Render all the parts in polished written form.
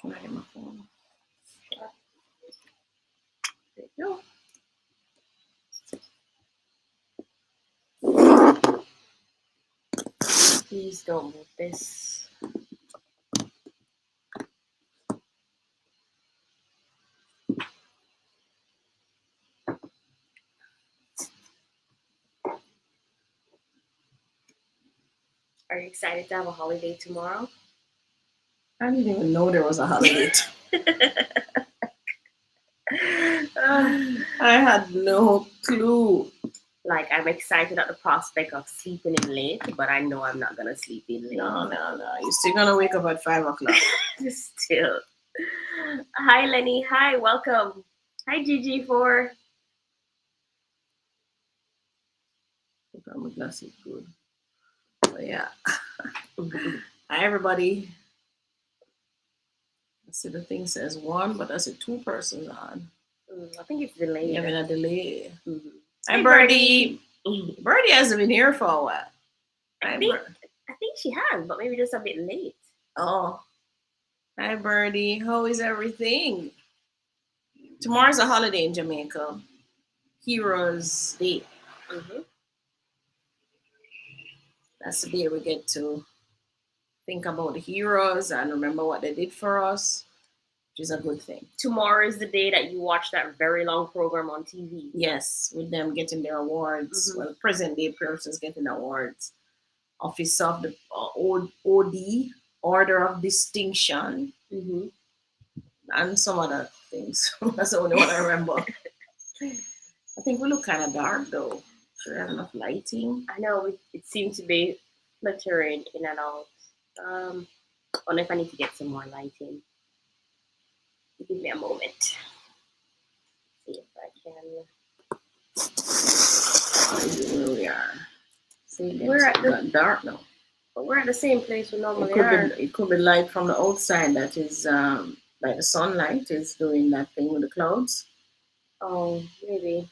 Can I get my phone? There you go. Please don't move this. Are you excited to have a holiday tomorrow? I didn't even know there was a holiday. I had no clue. Like, I'm excited at the prospect of sleeping in late, but I know I'm not gonna sleep in late. No. You're still gonna wake up at 5 o'clock. Still. Hi, Lenny. Hi, welcome. Hi, Gigi4. My glass is good. So yeah. Hi everybody. I see the thing says one, but I see two persons on. I think it's delayed. Having a delay. Mm-hmm. Hi Birdie. Birdie hasn't been here for a while. I think she has, but maybe just a bit late. Oh. Hi Birdie. How is everything? Tomorrow's a holiday in Jamaica. Heroes Day. Mm-hmm. That's the day we get to think about the heroes and remember what they did for us, which is a good thing. Tomorrow is the day that you watch that very long program on TV. Yes, with them getting their awards. Mm-hmm. Well, present day persons getting awards. Office of the OD, Order of Distinction, mm-hmm. and some other things. That's the only one I remember. I think we look kind of dark though. Should we have enough lighting? I know it seems to be flittering in and out. I wonder if I need to get some more lighting. Give me a moment. See if I can. Where we are. See, we're at the dark now. But we're at the same place we normally are. It could be light from the outside that is like the sunlight is doing that thing with the clouds. Oh, maybe.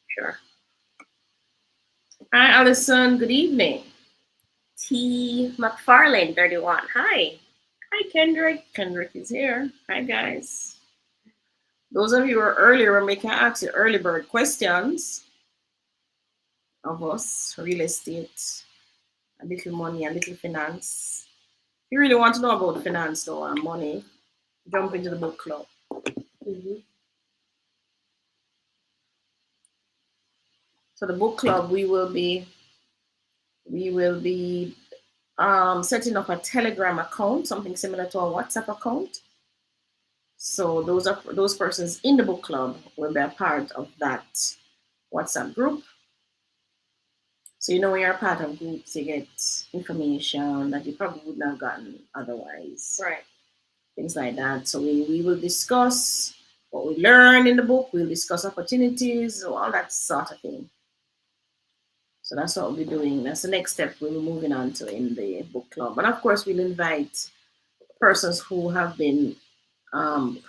Sure. Hi, Alison. Good evening. T. McFarlane, 31. Hi. Hi, Kendrick. Kendrick is here. Hi, guys. Those of you who are earlier when we can ask you early bird questions of us, real estate, a little money, a little finance. If you really want to know about finance though and money, jump into the book club. Mm-hmm. So the book club, we will be setting up a Telegram account, something similar to a WhatsApp account. So those persons in the book club will be a part of that WhatsApp group. So when you're a part of groups, you get information that you probably would not have gotten otherwise. Right. Things like that. So we will discuss what we learn in the book. We'll discuss opportunities, all that sort of thing. So that's what we'll be doing. That's the next step we'll be moving on to in the book club. And of course, we'll invite persons who have been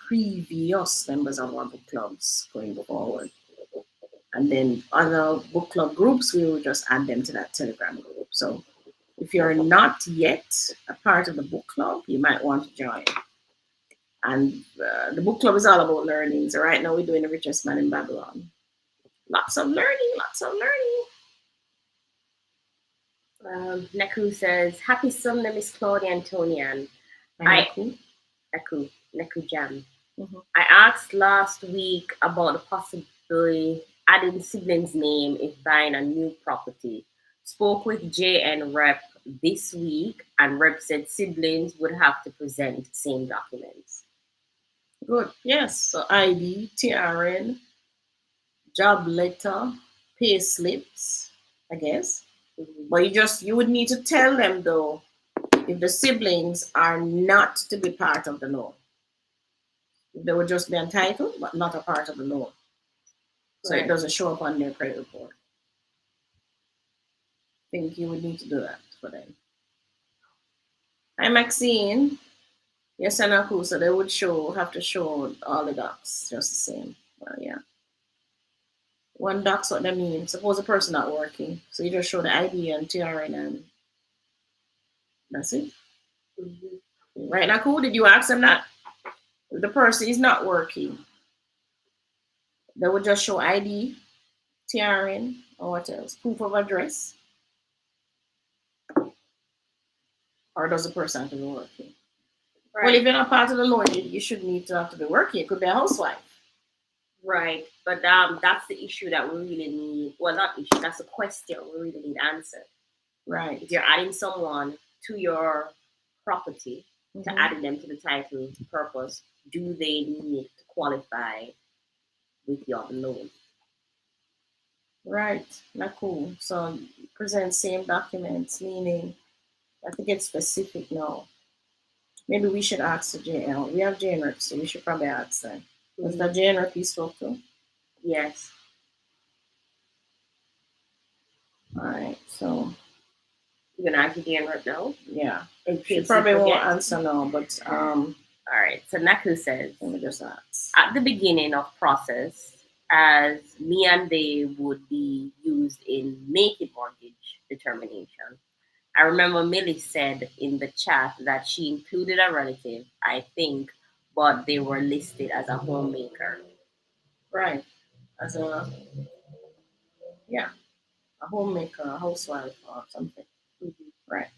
previous members of our book clubs going forward. And then other book club groups, we will just add them to that Telegram group. So if you're not yet a part of the book club, you might want to join. And the book club is all about learning. So right now we're doing The Richest Man in Babylon. Lots of learning. Neku says, happy Sunday, Miss Claudia and Tony. And Neku Jam. Mm-hmm. I asked last week about the possibility adding siblings' name if buying a new property. Spoke with JN Rep this week, and Rep said siblings would have to present same documents. Good. Yes. So ID, TRN, job letter, pay slips, I guess. Mm-hmm. But you would need to tell them though if the siblings are not to be part of the loan. They would just be entitled, but not a part of the loan. So It doesn't show up on their credit report. I think you would need to do that for them. Hi, Maxine. Yes, and Aku. So they would have to show all the docs just the same. Well, yeah. One doc's what that means. Suppose a person not working. So you just show the ID and TRN and that's it. Mm-hmm. Right, Aku? Did you ask them that? If the person is not working, they would just show ID, TRN, or what else? Proof of address, or does the person have to be working? Well, if Right. you're not part of the loan, you should need to have to be working. It could be a housewife. Right. But that's the issue that we really need. Well, not issue. That's a question we really need answered. Right. If you're adding someone to your property, to Mm-hmm. adding them to the title purpose, do they need to qualify with your loan? Right. Not cool. So present same documents, meaning I have to get specific now. Maybe we should ask the JL. We have JNRP, so we should probably ask them. Was Mhm. that JNRP you spoke to? Yes. All right. So You're gonna ask again right now yeah, in she case you probably won't forget. answer now, but All right. So Naku says, let me just ask. at the beginning of process, as me and they would be used in making mortgage determination. I remember Millie said in the chat that she included a relative, I think, but they were listed as a homemaker. Right. As a yeah, a homemaker, a housewife, or something. Mhm. Right.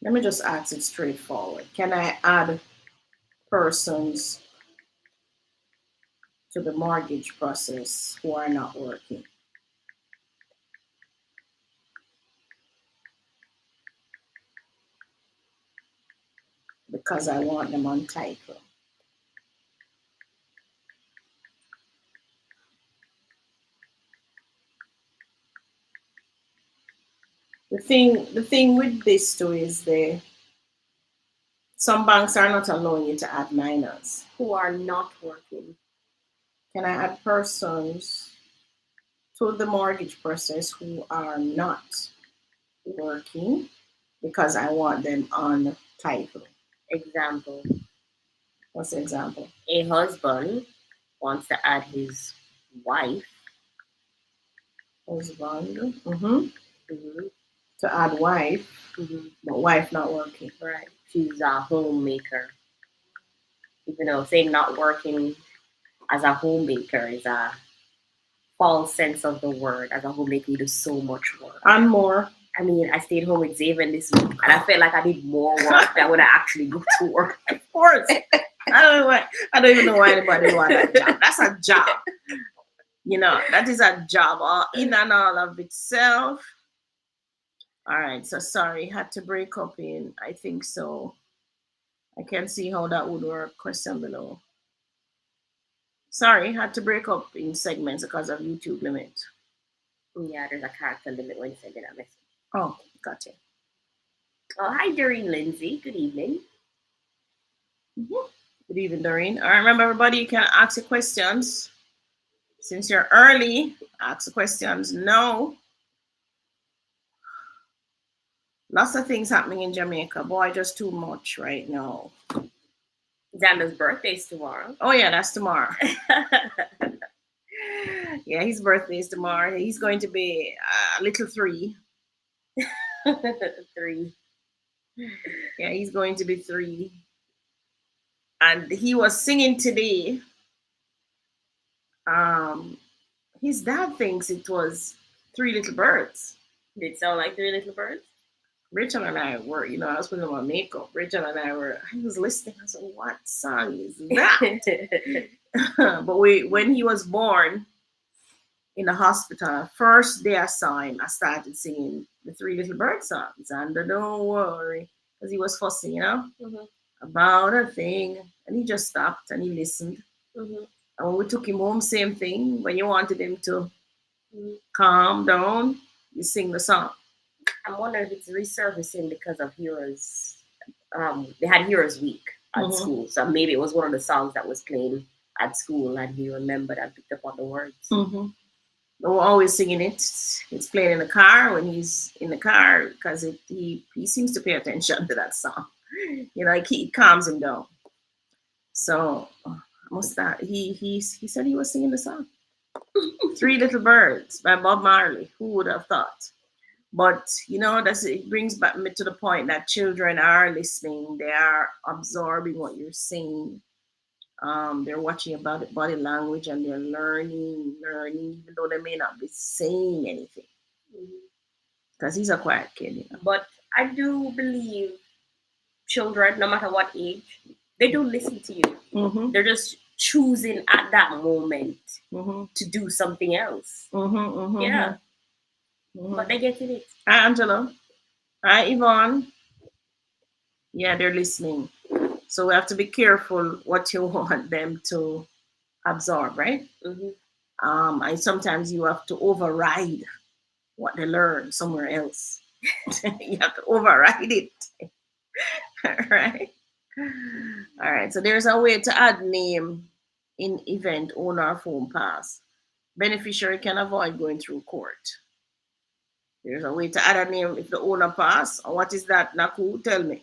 Let me just ask it straightforward. Can I add persons to the mortgage process who are not working because I want them on title? The thing with this too is some banks are not allowing you to add minors. Who are not working. Can I add persons to the mortgage process who are not working because I want them on title? Example, What's the example? a husband wants to add his wife. Husband. Mm-hmm. Mhm. To add wife, Mhm. but wife not working. Right. She's a homemaker. Even though saying not working as a homemaker is a false sense of the word. As a homemaker, you do so much work. And more. I mean, I stayed home with Xavier this week, and I felt like I did more work than when I actually go to work. Of course. I don't know why. I don't even know why anybody want that job. That's a job. That is a job all in and all of itself. All right. So sorry, had to break up in. I think so. I can see how that would work. Question below. Sorry, had to break up in segments because of YouTube limit. Yeah, there's a character limit when you send that message. Oh, gotcha. Oh, hi, Doreen Lindsay. Good evening. Mhm. Good evening, Doreen. All right, remember everybody, you can ask your questions. Since you're early, ask the questions. No, lots of things happening in Jamaica. Boy, just too much right now. Xander's birthday's tomorrow. Oh yeah, that's tomorrow. Yeah, his birthday is tomorrow. He's going to be a little 3. 3. Yeah, he's going to be 3. And he was singing today. Um, his dad thinks it was 3 Little Birds. Did it sound like 3 Little Birds? Rachel and I were, I was putting on my makeup. Rachel and I was listening. I said, what song is that? But when he was born in the hospital, first day I saw him, I started singing the 3 Little Bird songs. And don't worry, because he was fussing, Mm-hmm. about a thing. And he just stopped and he listened. Mm-hmm. And when we took him home, same thing. When you wanted him to Mm-hmm. calm down, you sing the song. I'm wondering if it's resurfacing because of Heroes. They had Heroes Week at Mhm. school, so maybe it was one of the songs that was playing at school, and he remembered and picked up on the words. Mm-hmm. We're always singing it. It's playing in the car when he's in the car because he seems to pay attention to that song. It calms him down. So must that he said he was singing the song. 3 Little Birds by Bob Marley. Who would have thought? But it brings back me to the point that children are listening, they are absorbing what you're saying. They're watching about body language and they're learning, even though they may not be saying anything. Because he's a quiet kid. But I do believe children, no matter what age, they do listen to you. Mm-hmm. They're just choosing at that moment Mm-hmm. to do something else. Mm-hmm. Mm-hmm. Yeah. Mm-hmm. But they get it. Hi, Angela. Hi, Yvonne. Yeah, they're listening. So we have to be careful what you want them to absorb, right? And sometimes you have to override what they learn somewhere else. You have to override it. Right? All right. So there's a way to add name in event owner phone pass. Beneficiary can avoid going through court. There's a way to add a name if the owner pass. Or what is that, Naku? Tell me.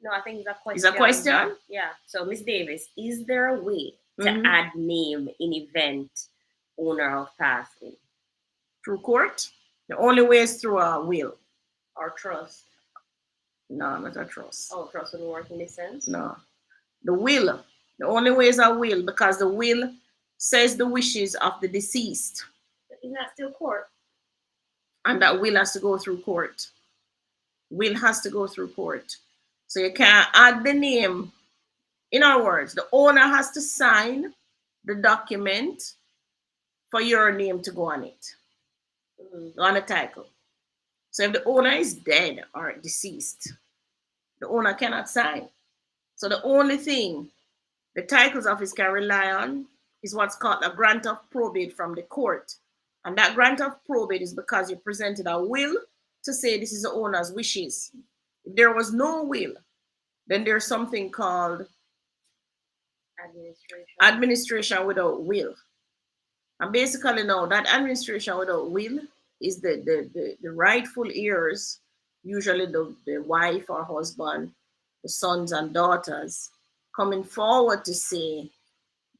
No, I think it's a question. Is a question? Yeah. So, Miss Davis, is there a way to add name in event owner of passing? Through court? The only way is through a will. Or trust? No, not a trust. Oh, trust wouldn't work in this sense? No. The will. The only way is a will because the will says the wishes of the deceased. Isn't that still court? And that will has to go through court. Will has to go through court. So you can't add the name. In other words, the owner has to sign the document for your name to go on it, on the title. So if the owner is dead or deceased, the owner cannot sign. So the only thing the titles office can rely on is what's called a grant of probate from the court. And that grant of probate is because you presented a will to say this is the owner's wishes. If there was no will, then there's something called administration without will. And basically now that administration without will is the rightful heirs, usually the wife or husband, the sons and daughters, coming forward to say,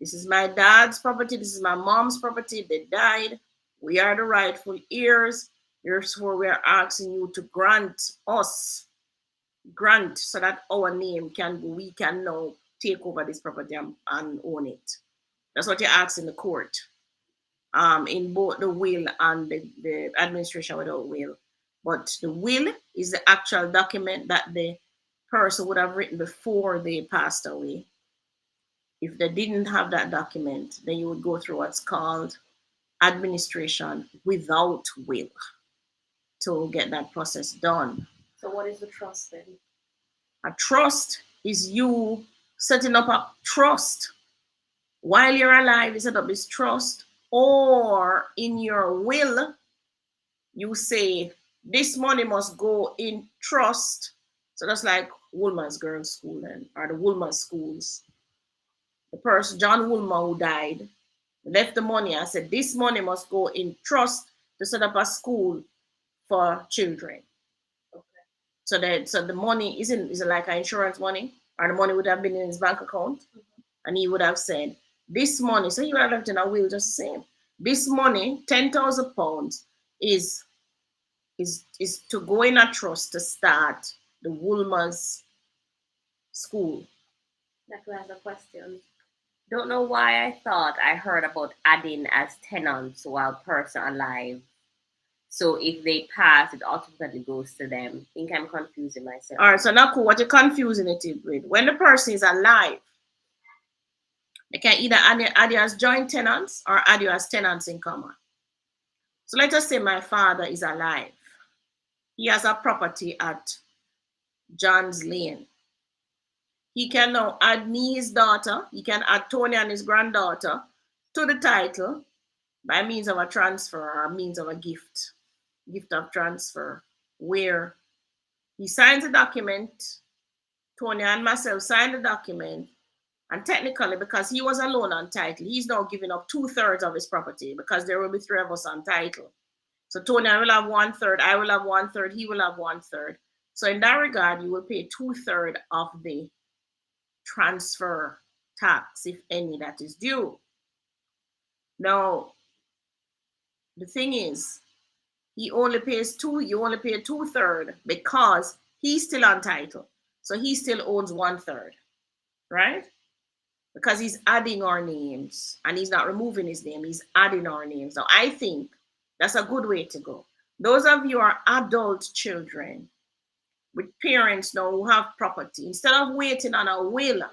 this is my dad's property, this is my mom's property, they died, we are the rightful heirs, therefore we are asking you to grant so that our name we can now take over this property and own it. That's what you ask in the court, in both the will and the administration without will. But the will is the actual document that the person would have written before they passed away. If they didn't have that document, then you would go through what's called administration without will to get that process done. So what is the trust then? A trust is you setting up a trust. While you're alive, you set up this trust, or in your will, you say this money must go in trust. So that's like Woolman's Girls School then, or the Woolman schools. The person, John Woolman, who died, left the money and said this money must go in trust to set up a school for children. So the money isn't like an insurance money, or the money would have been in his bank account, and he would have said, this money, so he would have left in a will just the same. This money, £10,000, is to go in a trust to start the Woolman's school. That was a question. Don't know why I thought I heard about adding as tenants while person alive. So if they pass, it automatically goes to them. I think I'm confusing myself. All right, so now what you're confusing it with, when the person is alive, they can either add you as joint tenants or add you as tenants in common. So let us say my father is alive. He has a property at John's Lane. He can now add me, his daughter. He can add Tony and his granddaughter to the title by means of a transfer or means of a gift of transfer, where he signs a document, Tony and myself sign the document, and technically, because he was alone on title, he's now giving up 2/3 of his property because there will be 3 of us on title. So Tony will have 1/3, I will have 1/3, he will have 1/3. So in that regard, you will pay 2/3 of the transfer tax, if any, that is due. Now, the thing is, He only pays two, you only pay 2/3 because he's still on title. So he still owns 1/3, right? Because he's adding our names and he's not removing his name, he's adding our names. Now, I think that's a good way to go. Those of you who are adult children with parents now who have property, instead of waiting on a will,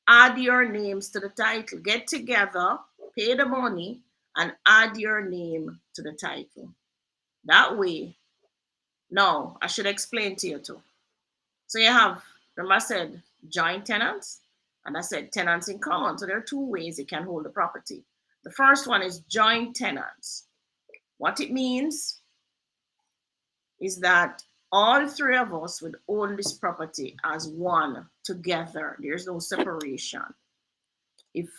add your names to the title. Get together, pay the money, and add your name to the title. That way, now I should explain to you too. So you have, remember I said joint tenants, and I said tenants in common. So there are two ways you can hold the property. The first one is joint tenants. What it means is that all three of us would own this property as one together. There's no separation. If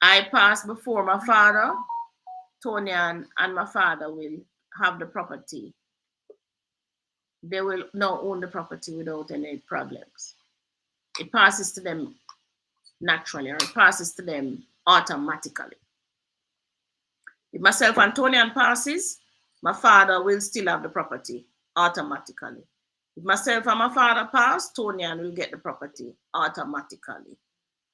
I pass before my father, Tony and my father will have the property. They will now own the property without any problems. It passes to them naturally, or it passes to them automatically. If myself and Tony passes, my father will still have the property automatically. If myself and my father pass, Tony will get the property automatically.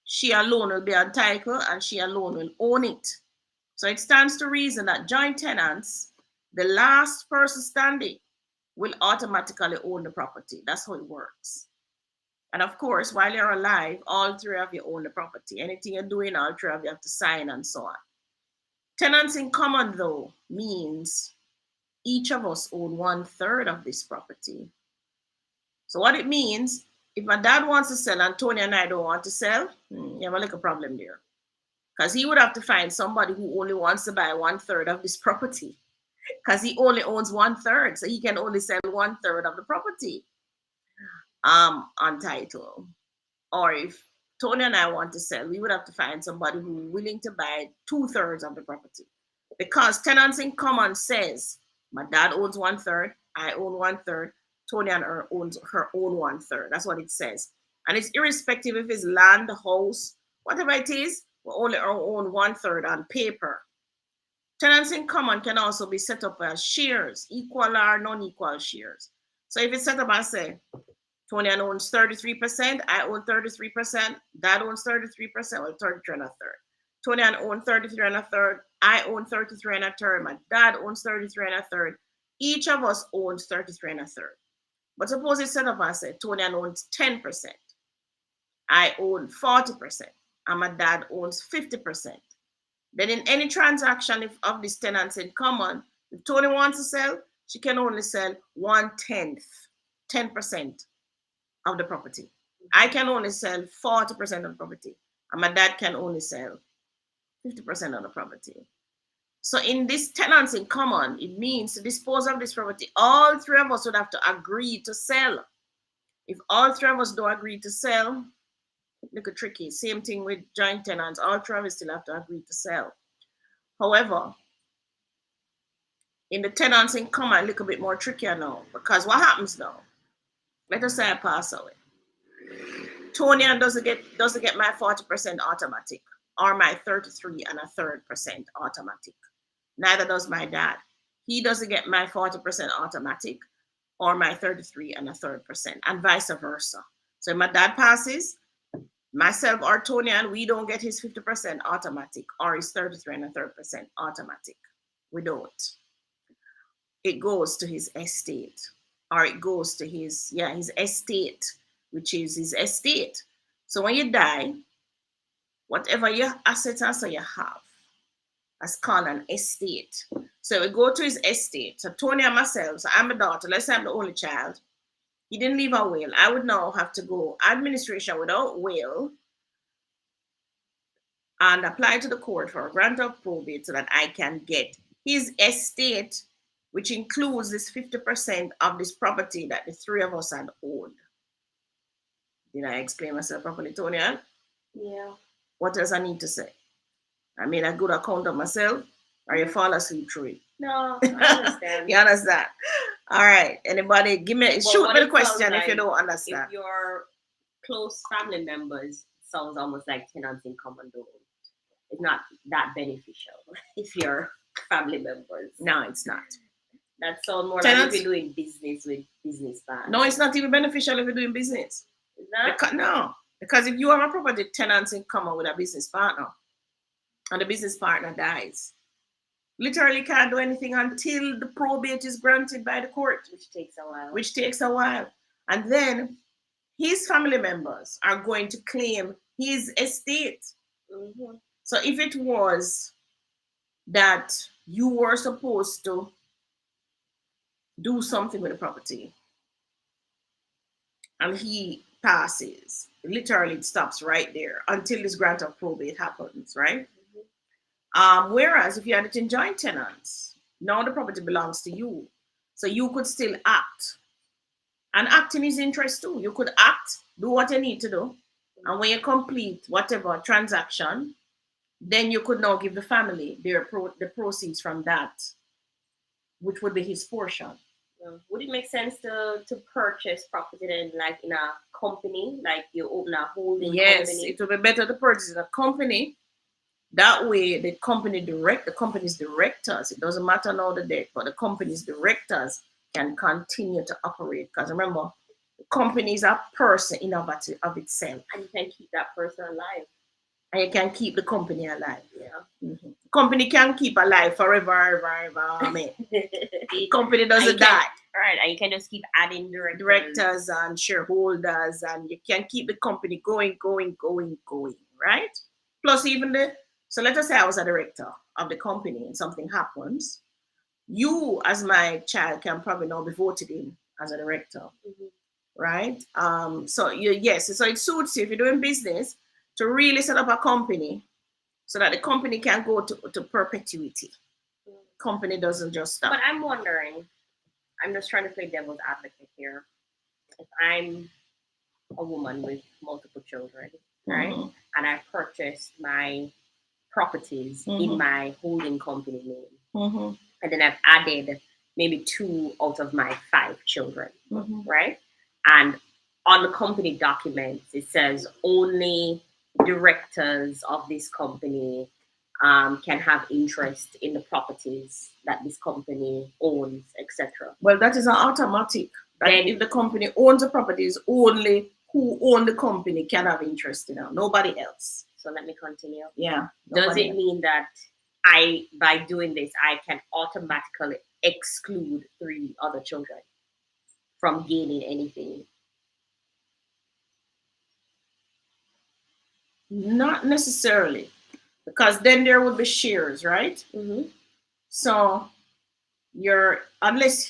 She alone will be entitled and she alone will own it. So it stands to reason that joint tenants, the last person standing, will automatically own the property. That's how it works. And of course, while you're alive, all three of you own the property. Anything you're doing, all three of you have to sign and so on. Tenants in common, though, means each of us own 1/3 of this property. So what it means, if my dad wants to sell and Tony and I don't want to sell, you have a little problem there. Because he would have to find somebody who only wants to buy 1/3 of this property. Because he only owns 1/3, so he can only sell 1/3 of the property on title. Or if Tony and I want to sell, we would have to find somebody who's willing to buy 2/3 of the property. Because tenants in common says my dad owns 1/3, I own 1/3, Tony and her owns her own 1/3. That's what it says. And it's irrespective if it's land, house, whatever it is, we only own 1/3 on paper. Tenants in common can also be set up as shares, equal or non-equal shares. So if it's set up as say, Tony owns 33%, I own 33%, Dad owns 33%, well, 33 and a third. Tony owns 33 and a third, I own 33 and a third, my dad owns 33 and a third. Each of us owns 33 and a third. But suppose it's set up as say, Tony owns 10%, I own 40%, and my dad owns 50%. Then in any transaction of these tenants in common, if Tony wants to sell, she can only sell 1/10, 10% of the property. I can only sell 40% of the property, and my dad can only sell 50% of the property. So in this tenants in common, it means to dispose of this property, all three of us would have to agree to sell. If all three of us don't agree to sell, look tricky. Same thing with joint tenants, all three of us still have to agree to sell. However, in the tenants in common, a little bit more trickier now, because what happens now? Let us say I pass away. Tony doesn't get my 40% automatic or my 33 and a third percent automatic. Neither does my dad. He doesn't get my 40% automatic or my 33 and a third percent, and vice versa. So if my dad passes, myself or Tony, and we don't get his 50% automatic or his 33 and a third percent automatic. We don't. It goes to his estate, or it goes to his estate, which is his estate. So when you die, whatever your assets are, so you have, that's called an estate. So we go to his estate. So Tony and myself, so I'm a daughter, let's say I'm the only child. He didn't leave a will. I would now have to go administration without will and apply to the court for a grant of probate so that I can get his estate, which includes this 50% of this property that the three of us had owned. Did I explain myself properly, Tonya? Yeah. What else I need to say? I made a good account of myself, or you fall asleep through it? No, I understand. You understand? All right. Anybody, shoot me the question if you don't understand. If your close family members, sounds almost like tenants in common though. It's not that beneficial if you're family members. No, it's not. That sounds more like if Tenants, you're doing business with business no, partners. it's not even beneficial if you're doing business. Is that? No, because if you have a property tenants in common with a business partner and the business partner dies, literally can't do anything until the probate is granted by the court, Which takes a while. which takes a while. And then his family members are going to claim his estate. Mm-hmm. So if it was that you were supposed to do something with the property and he passes, literally it stops right there until this grant of probate happens, right? Whereas if you had it in joint tenants, now the property belongs to you. So you could still act and act in his interest too. You could act, do what you need to do. And when you complete whatever transaction, then you could now give the family the proceeds from that, which would be his portion. Would it make sense to purchase property then, like in a company, like you open a holding Yes, company? it would be better to purchase a company. That way, the company's directors, it doesn't matter now the date, but the company's directors can continue to operate. Because remember, the company is a person in of itself. And you can keep that person alive. And you can keep the company alive. Yeah. Mm-hmm. Company can keep alive forever, ever. Amen. The company doesn't die. Right, and you can just keep adding Directors and shareholders, and you can keep the company going, right? Plus, so let us say I was a director of the company and something happens. You, as my child, can probably now be voted in as a director, right? So it suits you if you're doing business to really set up a company so that the company can go to perpetuity. Company doesn't just stop. But I'm wondering, I'm just trying to play devil's advocate here. If I'm a woman with multiple children, right, and I purchased my properties in my holding company name, and then I've added maybe 2 out of my 5 children, right? And on the company documents, it says only directors of this company can have interest in the properties that this company owns, etc. Well, that is an automatic. Then, if the company owns the properties, only who own the company can have interest in it, nobody else. So let me continue. Yeah. Does it mean that by doing this, I can automatically exclude 3 other children from gaining anything? Not necessarily, because then there would be shares, right? So unless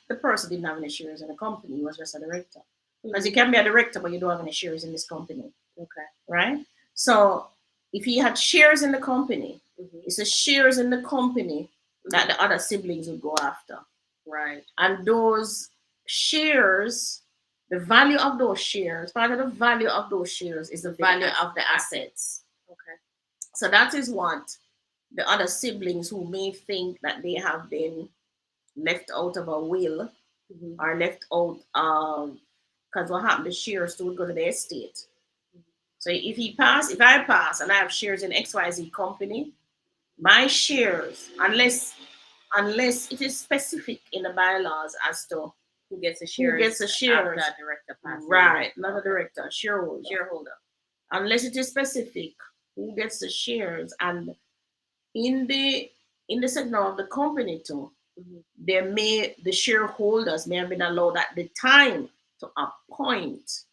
the person didn't have any shares in the company, he was just a director. Because you can be a director, but you don't have any shares in this company. Okay. Right? So if he had shares in the company, it's the shares in the company that the other siblings would go after. Right. And those shares, the value of those shares, part of the value of those shares is the value of the assets. Okay. So that is what the other siblings who may think that they have been left out of a will or left out because what happened, the shares would go to the estate. So if I pass and I have shares in XYZ company, my shares, unless it is specific in the bylaws as to who gets the shares, after a director passes. Right, not a director, a shareholder. Shareholder. Unless it is specific who gets the shares, and in the sector of the company too, the shareholders may have been allowed at the time to appoint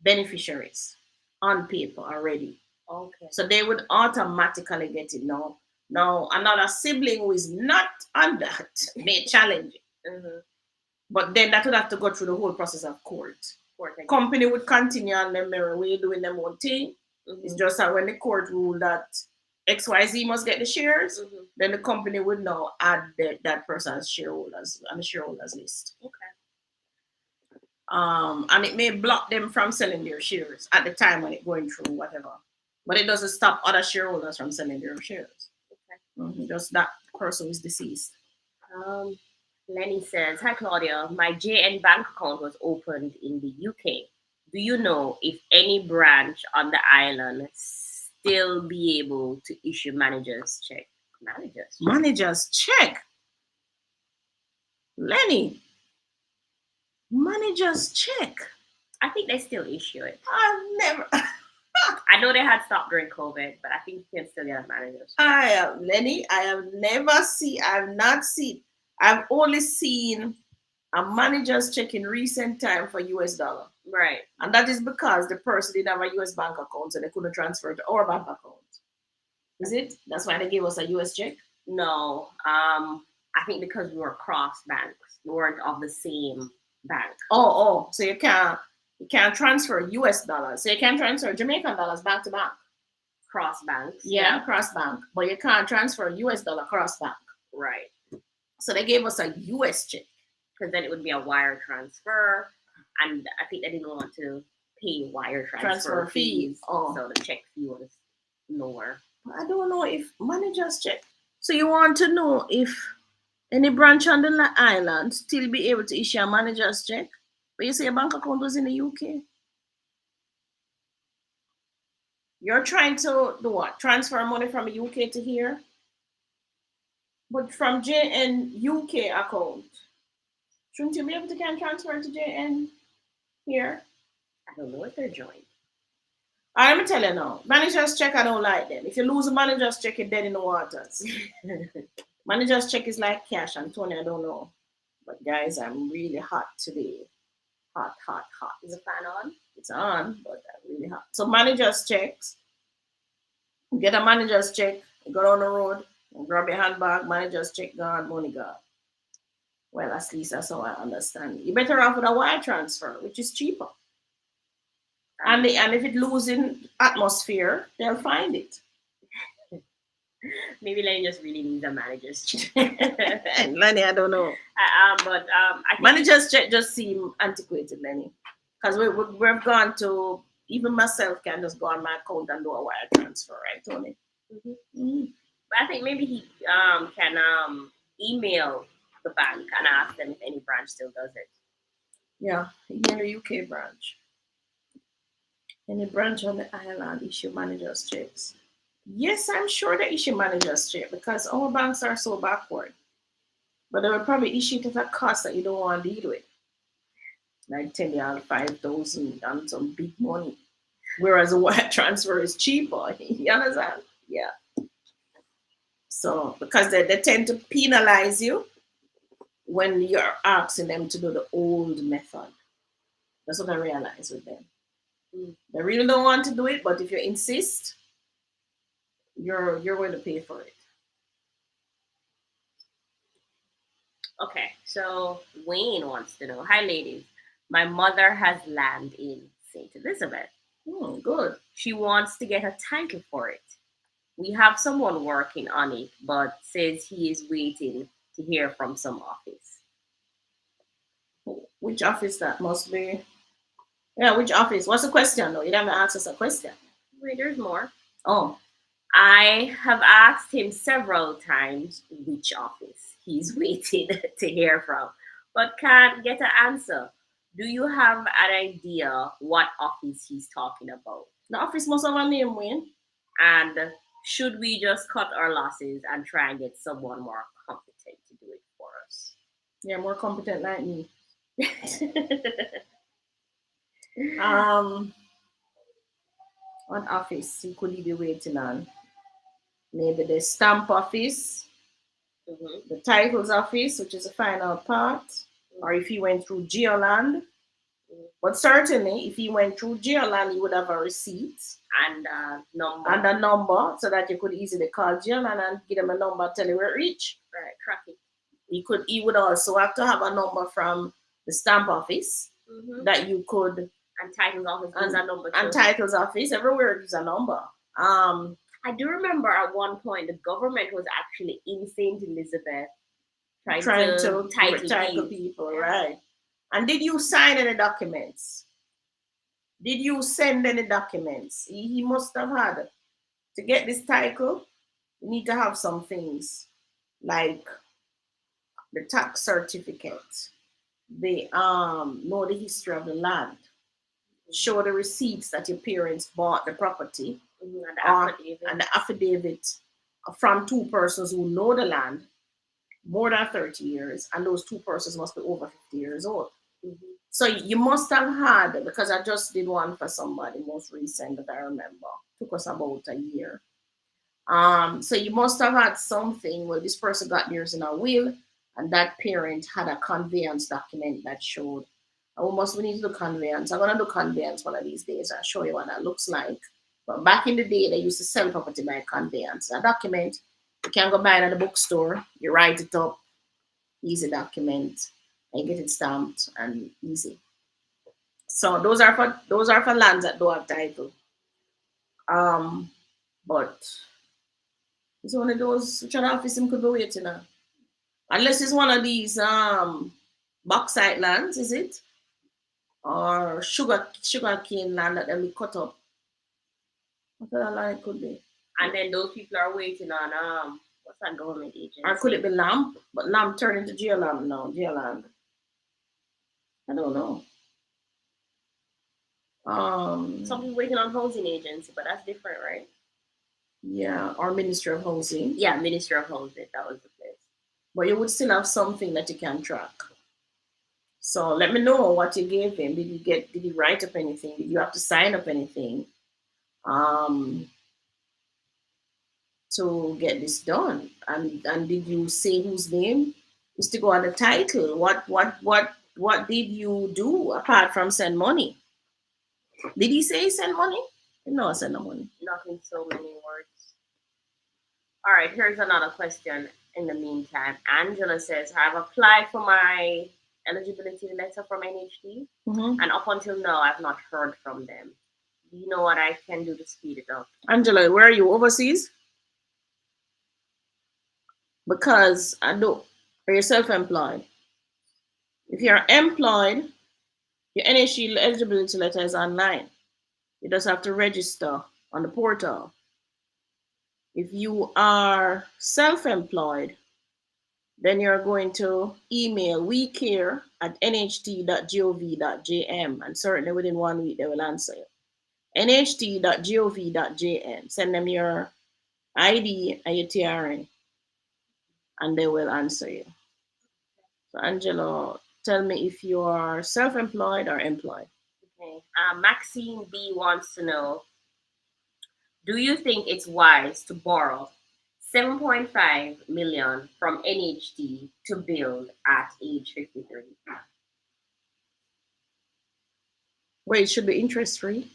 beneficiaries on paper already. Okay. So they would automatically get it now. Now another sibling who is not on that may challenge it. But then that would have to go through the whole process of court. Company would continue on their merry way doing their own thing. It's just that when the court ruled that XYZ must get the shares, then the company would now add that person's shareholders on the shareholders list. Okay. And it may block them from selling their shares at the time when it's going through whatever. But it doesn't stop other shareholders from selling their shares. Okay. Just that person is deceased. Lenny says, "Hi Claudia, my JN bank account was opened in the UK. Do you know if any branch on the island still be able to issue managers check? Managers check? Lenny, manager's check. I think they still issue it. I've never. I know they had stopped during COVID, but I think you can still get a manager's check. I have Lenny. I have never seen. I have not seen. I've only seen a manager's check in recent time for US dollar, Right. and that is because the person didn't have a US bank account, so they couldn't transfer to our bank account. Is it? That's why they gave us a US check. No. I think because we were cross banks, we weren't of the same bank. Oh. So you can't transfer US dollars. So you can transfer Jamaican dollars bank to bank. Cross banks. Yeah, cross bank. But you can't transfer US dollar cross bank. Right. So they gave us a US check. Because then it would be a wire transfer, and I think they didn't want to pay wire transfer fees. Oh. So the check fee was lower. I don't know if managers check. So you want to know if any branch on the island still be able to issue a manager's check? But you say your bank account was in the UK. You're trying to do what? Transfer money from the UK to here? But from JN UK account, shouldn't you be able to can transfer to JN here? I don't know if they're joined. All right, let me tell you now. Manager's check, I don't like them. If you lose a manager's check, you're dead in the waters. Manager's check is like cash, Antonio. I don't know. But guys, I'm really hot today. Hot. Is the fan on? It's on, but I'm really hot. So manager's checks. Get a manager's check. Go on the road. Grab your handbag. Manager's check gone. Money gone. Well, at least that's how I understand it. You're better off with a wire transfer, which is cheaper. And if it losing atmosphere, they'll find it. Maybe Lenny just really needs a manager's check. Lenny, I don't know. But I think Manager's check just seem antiquated, Lenny. Because we've gone to, even myself can just go on my account and do a wire transfer, right, Tony? But I think maybe he can email the bank and ask them if any branch still does it. Yeah, here the UK branch. Any branch on the island issue managers checks. Yes, I'm sure they issue managers check because our banks are so backward. But they will probably issue it at a cost that you don't want to deal with. Like 10 or 5,000 and some big money. Whereas a wire transfer is cheaper. You understand? Yeah. So because they tend to penalize you when you're asking them to do the old method. That's what I realize with them. They really don't want to do it, but if you insist, you're going to pay for it. Okay, so Wayne wants to know, hi ladies, my mother has land in St. Elizabeth. Good. She wants to get a title for it. We have someone working on it, but says he is waiting to hear from some office. Which office that must be? Yeah, which office? What's the question though? You haven't asked us a question. Wait, there's more. Oh. I have asked him several times which office he's waiting to hear from, but can't get an answer. Do you have an idea what office he's talking about? The office must have a name, Wayne. And should we just cut our losses and try and get someone more competent to do it for us? Yeah, more competent like me. What office you could he be waiting on? Maybe the stamp office, the titles office, which is the final part, or if he went through Geoland. But certainly, if he went through Geoland, he would have a receipt and a number. And a number so that you could easily call Geoland and give them a number, tell you where it reach. Right, track it. He would also have to have a number from the stamp office that you could. And titles office is a number too. And titles office, everywhere is a number. I do remember at one point the government was actually in St. Elizabeth trying to title people, right? And did you sign any documents? Did you send any documents? He must have had. To get this title, you need to have some things like the tax certificate, the know the history of the land, show the receipts that your parents bought the property, and the affidavit from two persons who know the land more than 30 years, and those two persons must be over 50 years old. Mm-hmm. So you must have had, because I just did one for somebody most recent that I remember. Took us about a year. So you must have had something where this person got theirs in a will, and that parent had a conveyance document that showed. We need to do conveyance. I'm gonna do conveyance one of these days. I'll show you what that looks like. But back in the day, they used to sell property by conveyance. A document you can go buy it at the bookstore. You write it up, easy document, and get it stamped and easy. So those are for lands that don't have title. Um, but it's one of those which an office him could be waiting on. Unless it's one of these bauxite lands, is it? Or sugar cane land that they cut up. What other land it could be? And then those people are waiting on what's that government agency? Or could it be lamp? But lamp turned into jail lamp now, jail land. I don't know. Some people waiting on housing agency, but that's different, right? Yeah, or Ministry of Housing. Yeah, Ministry of Housing, that was the place. But you would still have something that you can track. So let me know what you gave him. Did he write up anything? Did you have to sign up anything? Um to get this done? And did you say whose name is to go on the title? What did you do apart from send money? Did he say send money? No, send no money. Not in so many words. All right, here's another question in the meantime. Angela says, I've applied for my eligibility letter from NHD, and up until now, I've not heard from them. Do you know what I can do to speed it up? Angela, where are you? Overseas? Because I know, are you self-employed? If you're employed, your NHD eligibility letter is online. You just have to register on the portal. If you are self-employed, then you're going to email wecare@nht.gov.jm, and certainly within 1 week they will answer you. nht.gov.jm. Send them your ID and your TRN, and they will answer you. So, Angelo, tell me if you are self-employed or employed. Okay. Maxine B wants to know, do you think it's wise to borrow 7.5 million from NHD to build at age 53? Well, it should be interest free.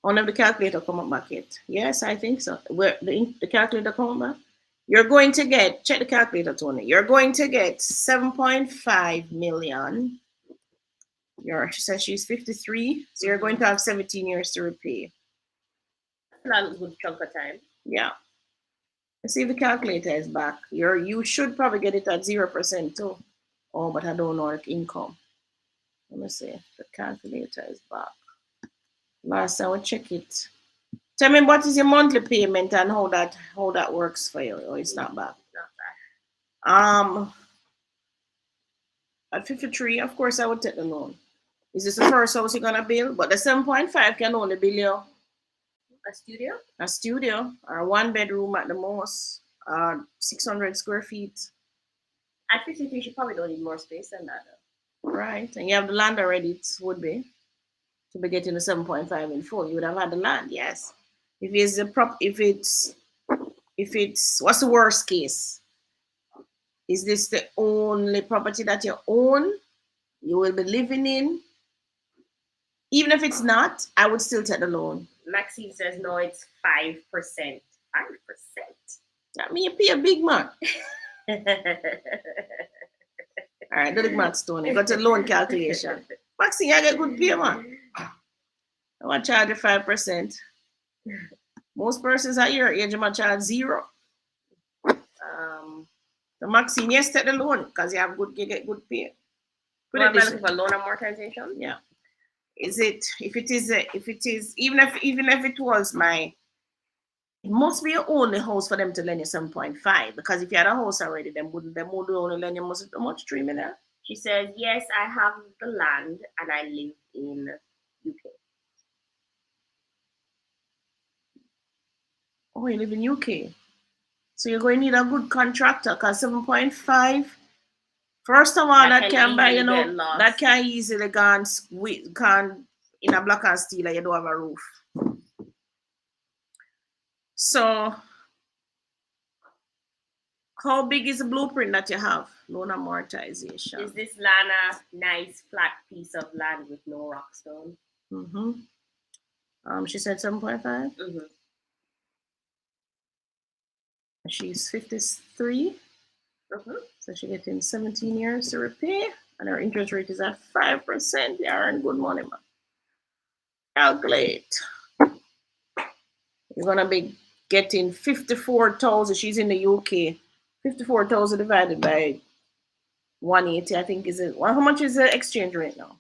Only the calculator come up back yet. Yes, I think so. Where the calculator come up back? You're going to get, check the calculator, Tony. You're going to get 7.5 million. She says she's 53, so you're going to have 17 years to repay. That's a good chunk of time. Yeah. Let's see if the calculator is back. You should probably get it at 0% too. Oh, but I don't know the income. Let me see. The calculator is back. Last time we check it. Tell me what is your monthly payment and how that works for you. Oh, it's not bad. Not bad. At 53, of course I would take the loan. Is this the first house you're gonna build? But the 7.5 can only build you a studio? A studio or a 1 bedroom at the most, 600 square feet. At 53, you probably don't need more space than that though. Right. And you have the land already, it would be. To be getting the 7.5 in full. You would have had the land, yes. If it's what's the worst case? Is this the only property that you own? You will be living in? Even if it's not, I would still take the loan. Maxine says no, it's 5%. 5%. That means you pay a big man. All right, do the math, Tony. Got a loan calculation. Maxine, I get good pay, man. I want to charge you 5%. Most persons at your age, you might charge 0. The Maxine, yes, take the loan because you get good pay. Put it this for loan amortization. Yeah. Is it if it is even if it was it must be your only house for them to lend you 7.5, because if you had a house already, them would only lend you much 3 million. She says, yes, I have the land and I live in UK. Oh, you live in UK? So you're going to need a good contractor because 7.5. First of all, That that can can buy, easily get that lost. can easily go and can in a black and steel and you don't have a roof. So how big is the blueprint that you have? Loan Is amortization. this land a nice flat piece of land with no rock stone? Mm-hmm. She said 7.5. Mm-hmm. She's 53. Mm-hmm. So she's getting 17 years to repay. And her interest rate is at 5%. They are in good money, man. Calculate. You're gonna be getting 54,000. She's in the UK. 54,000 divided by 180, I think is it. Well, how much is the exchange rate now?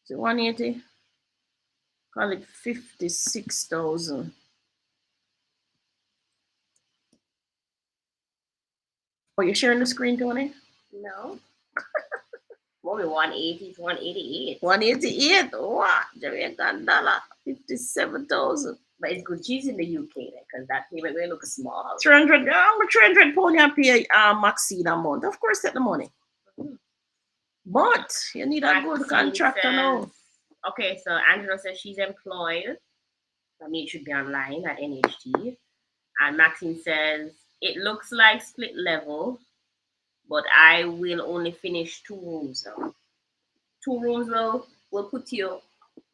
Is it 180? Call it 56,000. Oh, you're sharing the screen, Tony? No. Maybe 180 to 188. 188. What? Jamaican dollar. 57,000. But it's good she's in the UK because that payment will look small. 300, 300 pound you pay Maxine a month. Of course, get the money. Mm-hmm. But you need a good contractor now. Okay, so Angela says she's employed. I mean, it should be online at NHT. And Maxine says, it looks like split level, but I will only finish 2 rooms now. 2 rooms will put you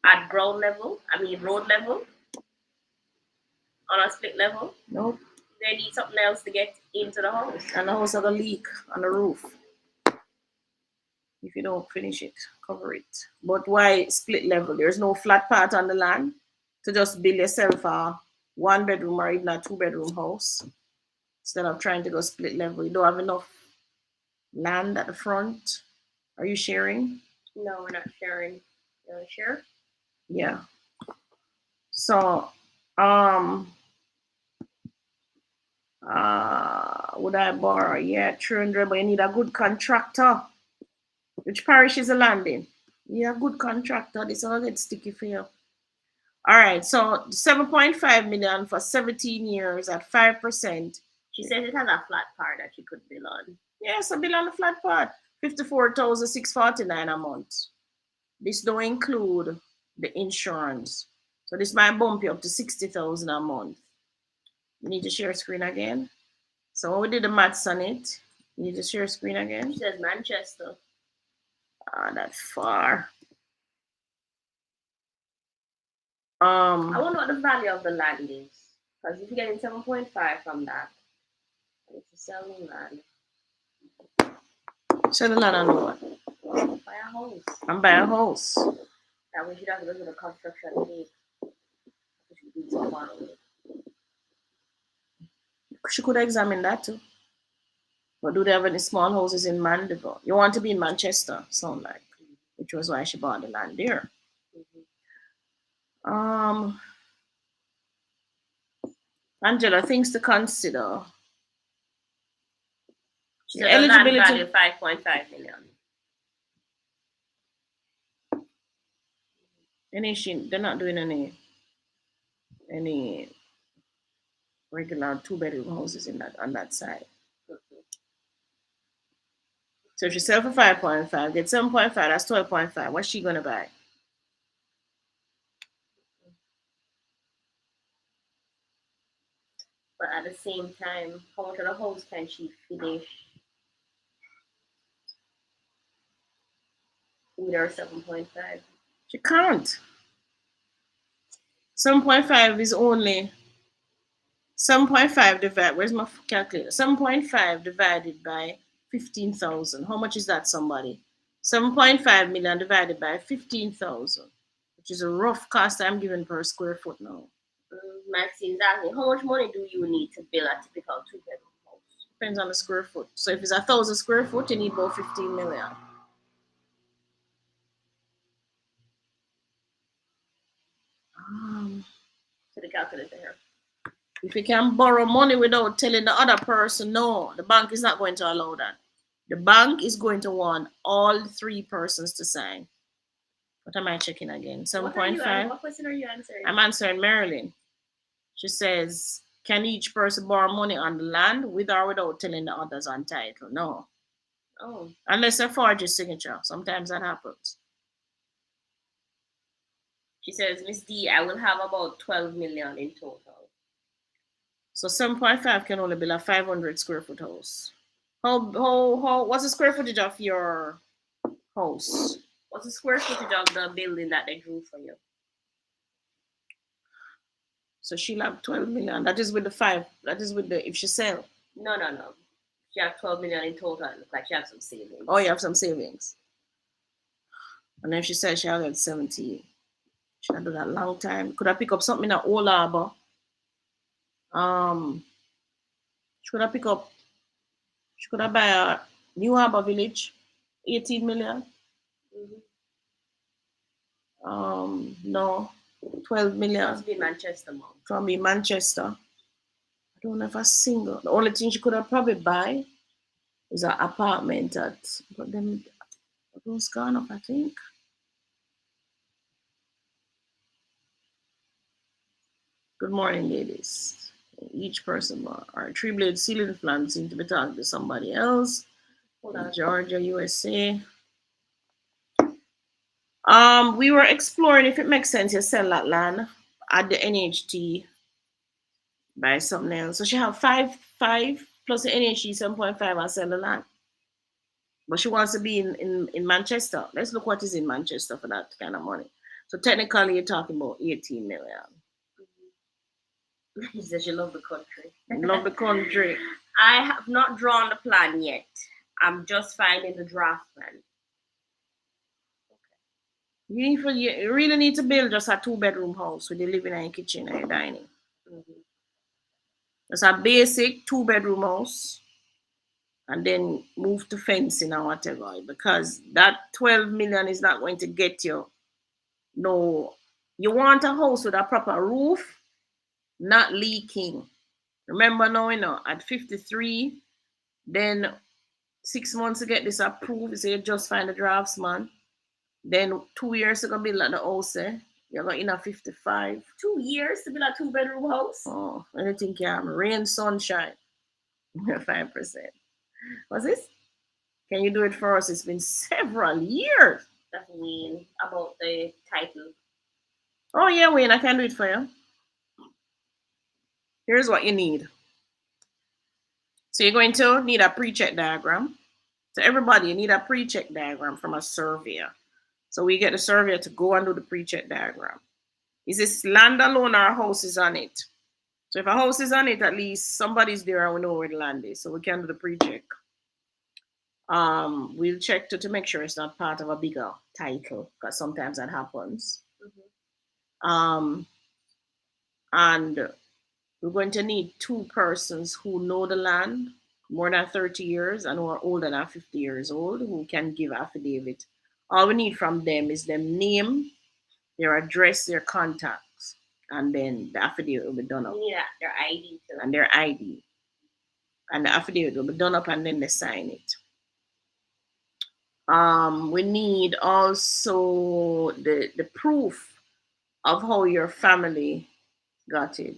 at ground level, road level, on a split level. Nope. They need something else to get into the house. And the house had a leak on the roof. If you don't finish it, cover it. But why split level? There's no flat part on the land to just build yourself a 1 bedroom or even a 2 bedroom house instead of trying to go split level. You don't have enough land at the front. Are you sharing? No, we're not sharing. You want to share? Yeah. So, would I borrow? Yeah, 300, but you need a good contractor. Which parish is the land in? Yeah, good contractor. This all get sticky for you. All right, so 7.5 million for 17 years at 5%. She says it has a flat part that she could bill on. Yes, a bill on the flat part. 54,649 a month. This don't include the insurance. So this might bump you up to 60,000 a month. You need to share screen again. So when we did the maths on it, you need to share screen again. She says Manchester. That far. I wonder what the value of the land is. Because if you're getting 7.5 from that, it's a selling land. Sell the land and what? Buy a house. And buy a house. That way she doesn't go to the construction fee. She do some borrowing. She could examine that too. But do they have any small houses in Mandeville? You want to be in Manchester, sound like, which was why she bought the land there. Mm-hmm. Angela, things to consider. She said the land value 5.5 million. They're not doing any regular 2 bedroom houses in that on that side. So if she sell for 5.5, get 7.5, that's 12.5. What's she gonna buy? But at the same time, how much of the house can she finish with her 7.5? She can't. 7.5 is only 7.5 divided. Where's my calculator? 7.5 divided by 15,000. How much is that, somebody? 7.5 million divided by 15,000, which is a rough cost I'm giving per square foot now. Maxine's asking, how much money do you need to build a typical 2 bedroom house? Depends on the square foot. So if it's 1,000 square foot, you need about 15 million. So the calculator here. If you can borrow money without telling the other person no, the bank is not going to allow that. The bank is going to want all 3 persons to sign. What am I checking again? 7.5. What question are you answering? I'm answering Marilyn. She says Can each person borrow money on the land with or without telling the others on title? No. Oh, Unless they forge a signature. Sometimes that happens. she says, Miss D, I will have about 12 million in total. So 7.5 can only build a 500 square foot house. What's the square footage of your house? What's the square footage of the building that they drew for you? So she'll have 12 million. That is with the five. That is with the, if she sell. No, no, no. She has 12 million in total. It looks like she has some savings. Oh, you have some savings. And then she said she had 70. She had do that long time. Could I pick up something in Old Harbor? Um, she could have pick up, she could have buy a New Harbor Village, 18 million. Mhm. No, 12 million. Must be Manchester, mom. From me, Manchester. I don't have a single. The only thing she could have probably buy is an apartment at, but them, those gone up, I think. Good morning, ladies. Each person, our three blade ceiling fan seem to be talking to somebody else. Hold on. Georgia, USA. We were exploring if it makes sense to sell that land at the NHT, buy something else. So she have five plus the NHT 7.5 and sell the land. But she wants to be in Manchester. Let's look what is in Manchester for that kind of money. So technically you're talking about 18 million. He says you love the country. Love the country. I have not drawn the plan yet. I'm just finding the draft plan. You really need to build just a 2 bedroom house with your living and your kitchen and your dining. Mm-hmm. Just a basic 2 bedroom house and then move to fencing or whatever because that 12 million is not going to get you no. You want a house with a proper roof, not leaking. Remember now, at 53, then 6 months to get this approved, you say you just find a draftsman. Then 2 years to go build like the house, eh? You're going in at 55. 2 years to build a 2 bedroom house? Oh, anything can rain, sunshine. 5%. What's this? Can you do it for us? It's been several years. That's mean about the title. Oh, yeah, Wayne, I can do it for you. Here's what you need. So you're going to need a pre-check diagram. So everybody, you need a pre-check diagram from a surveyor. So we get the surveyor to go and do the pre-check diagram. Is this land alone or a house is on it? So if a house is on it, at least somebody's there and we know where the land is. So we can do the pre-check. We'll check to make sure it's not part of a bigger title, because sometimes that happens. Mm-hmm. And we're going to need 2 persons who know the land more than 30 years and who are older than 50 years old who can give affidavit. All we need from them is their name, their address, their contacts, and then the affidavit will be done up. We need their ID too. And their ID. And the affidavit will be done up and then they sign it. We need also the proof of how your family got it.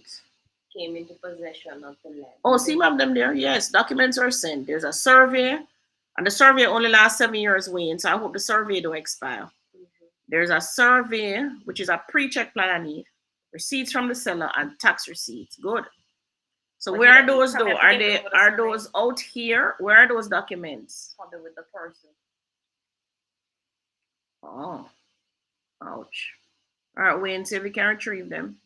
Came into possession of the land. Oh, see, of them there? Yes, documents are sent. There's a survey, and the survey only lasts 7 years, Wayne. So I hope the survey don't expire. Mm-hmm. There's a survey, which is a pre-check plan I need, receipts from the seller, and tax receipts. Good. So but where are those though? Are those out here? Where are those documents? Probably with the person. Oh, ouch. All right, Wayne, see if we can retrieve them.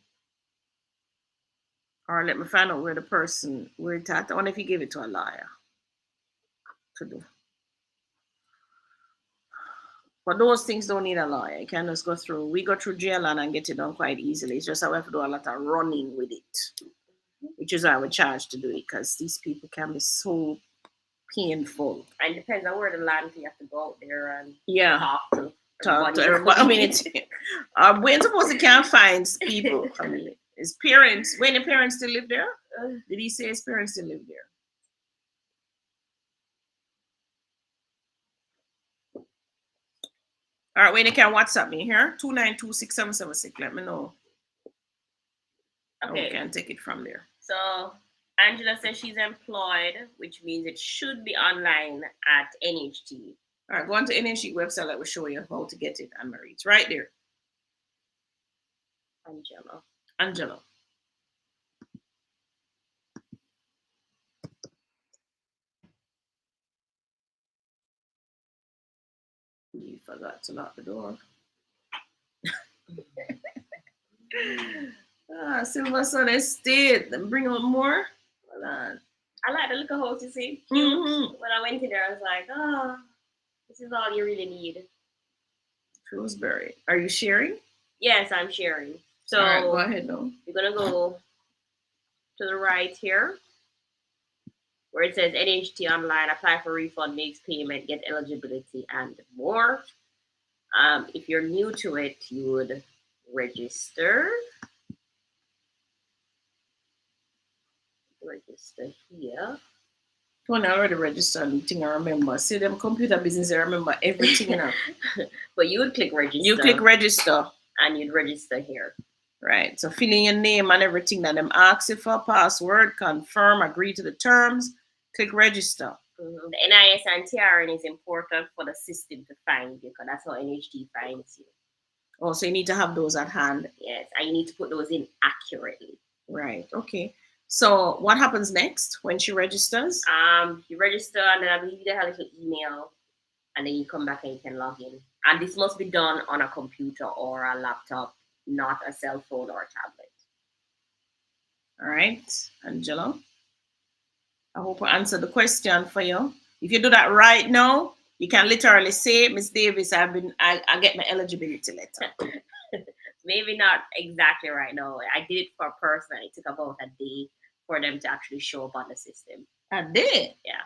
Or let me find out where the person, where it's at. I wonder if you give it to a lawyer to do. But those things don't need a lawyer. You can just go through. We go through JLN and get it done quite easily. It's just how we have to do a lot of running with it, which is why we charge to do it, because these people can be so painful. And it depends on where the land you have to go out there and talk to everybody. I mean, it's we're supposed to can't find people. I mean, his parents. When the parents still live there? Did he say his parents still live there? All right, when you can WhatsApp me here, 2926776. Let me know. Okay, we can take it from there. So Angela says she's employed, which means it should be online at NHT. All right, go on to NHG website. That will show you how to get it, Anne Marie. It's right there. Angela. Angela. You forgot to lock the door. Silver Sun Estate. Then bring up more. Hold on. I like the look of house, you see. Cute. Mm-hmm. When I went in there, I was like, oh, this is all you really need. Shrewsbury. Are you sharing? Yes, I'm sharing. So all right, go ahead, though. You're gonna go to the right here where it says NHT online, apply for refund, makes payment, get eligibility, and more. If you're new to it, you would register. Register here. When I already registered, thing I remember. See them computer business, I remember everything now. But you would click register. You click register. And you'd register here. Right. So fill in your name and everything that them ask you for, password, confirm, agree to the terms, click register. Mm-hmm. The NIS and TRN is important for the system to find you because that's how NHT finds you. Oh, so you need to have those at hand. Yes, and you need to put those in accurately. Right. Okay. So what happens next when she registers? You register and then I will give you a little email and then you come back and you can log in. And this must be done on a computer or a laptop, not a cell phone or a tablet. All right, Angela. I hope I answered the question for you. If you do that right now, you can literally say, Miss Davis, I get my eligibility letter. Maybe not exactly right now. I did it for a person. It took about a day for them to actually show up on the system. A day? Yeah.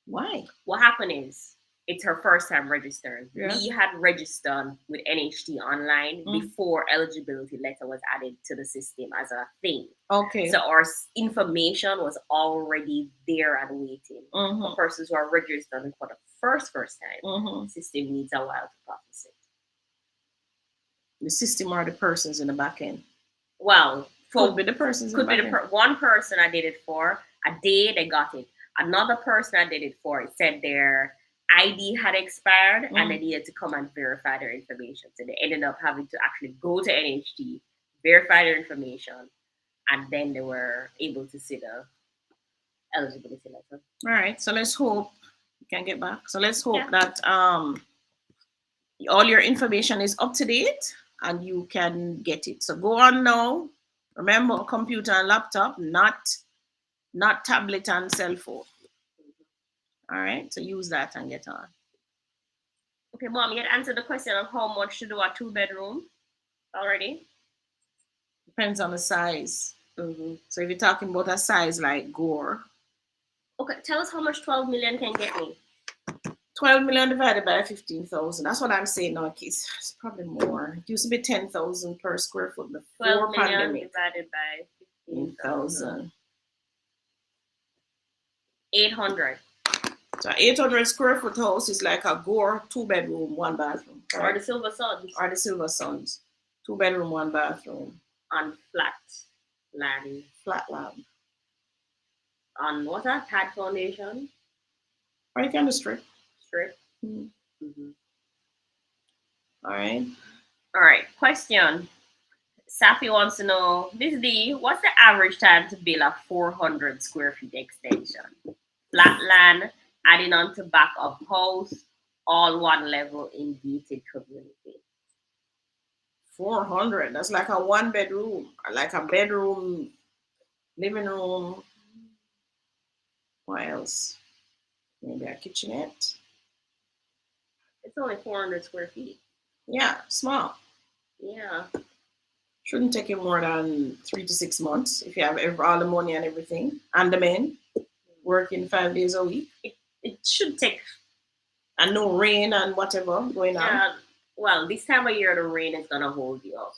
Why? What happened is it's her first time registering. Yeah. We had registered with NHT online before eligibility letter was added to the system as a thing. Okay. So our information was already there and waiting. For persons who are registering for the first time, the system needs a while to process it. The system or the persons in the back end? Well, could be the persons in the back end. One person I did it for, a day they got it. Another person I did it for, it said their ID had expired and they needed to come and verify their information. So they ended up having to actually go to NHT, verify their information, and then they were able to see the eligibility letter. All right. So let's hope you can get back. So let's hope that all your information is up to date and you can get it. So go on now. Remember, computer and laptop, not tablet and cell phone. All right, so use that and get on. Okay, Mom, you had answered the question of how much to do a 2-bedroom already? Depends on the size. So if you're talking about a size like Gore. Okay, tell us how much 12 million can get me. 12 million divided by 15,000. That's what I'm saying now, kids. It's probably more. It used to be 10,000 per square foot before 12 million pandemic. Divided by 15,000. 800. So 800 square foot house is like a Gore 2-bedroom, 1 bathroom. Or the Silver Suns. Or the Silver Suns. 2-bedroom, 1 bathroom. On flat land. Flat land. On what's that? Pad foundation? Or you can do strip. Strip. All right. All right. Question. Safi wants to know, Miss D, what's the average time to build a 400 square feet extension? Flat land, adding on to back of house, all one level in gated community. 400. That's like a 1-bedroom, like a bedroom, living room. What else? Maybe a kitchenette. It's only 400 square feet. Yeah, small. Yeah. Shouldn't take you more than 3 to 6 months if you have all the money and everything. And the men working 5 days a week. It should take. And no rain and whatever going on. Well, this time of year, the rain is going to hold you up.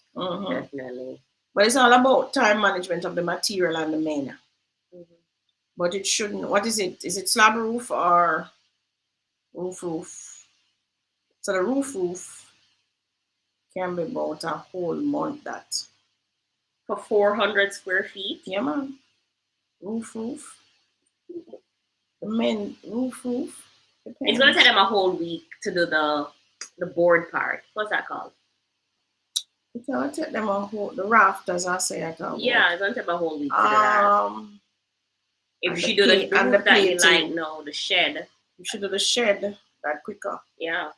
Definitely. But it's all about time management of the material and the men. But it shouldn't. What is it? Is it slab roof or roof? So the roof can be about a whole month that. For 400 square feet. Yeah, man. Roof. The men, roof. It's gonna take Depends. them a whole week to do the board part. What's that called? It's gonna take them a whole, the rafters, I say I talk Yeah, about. it's gonna take a whole week to do that. If And the she do the and the roof that you like, plating. no, the shed. You should do the shed that quicker. Yeah.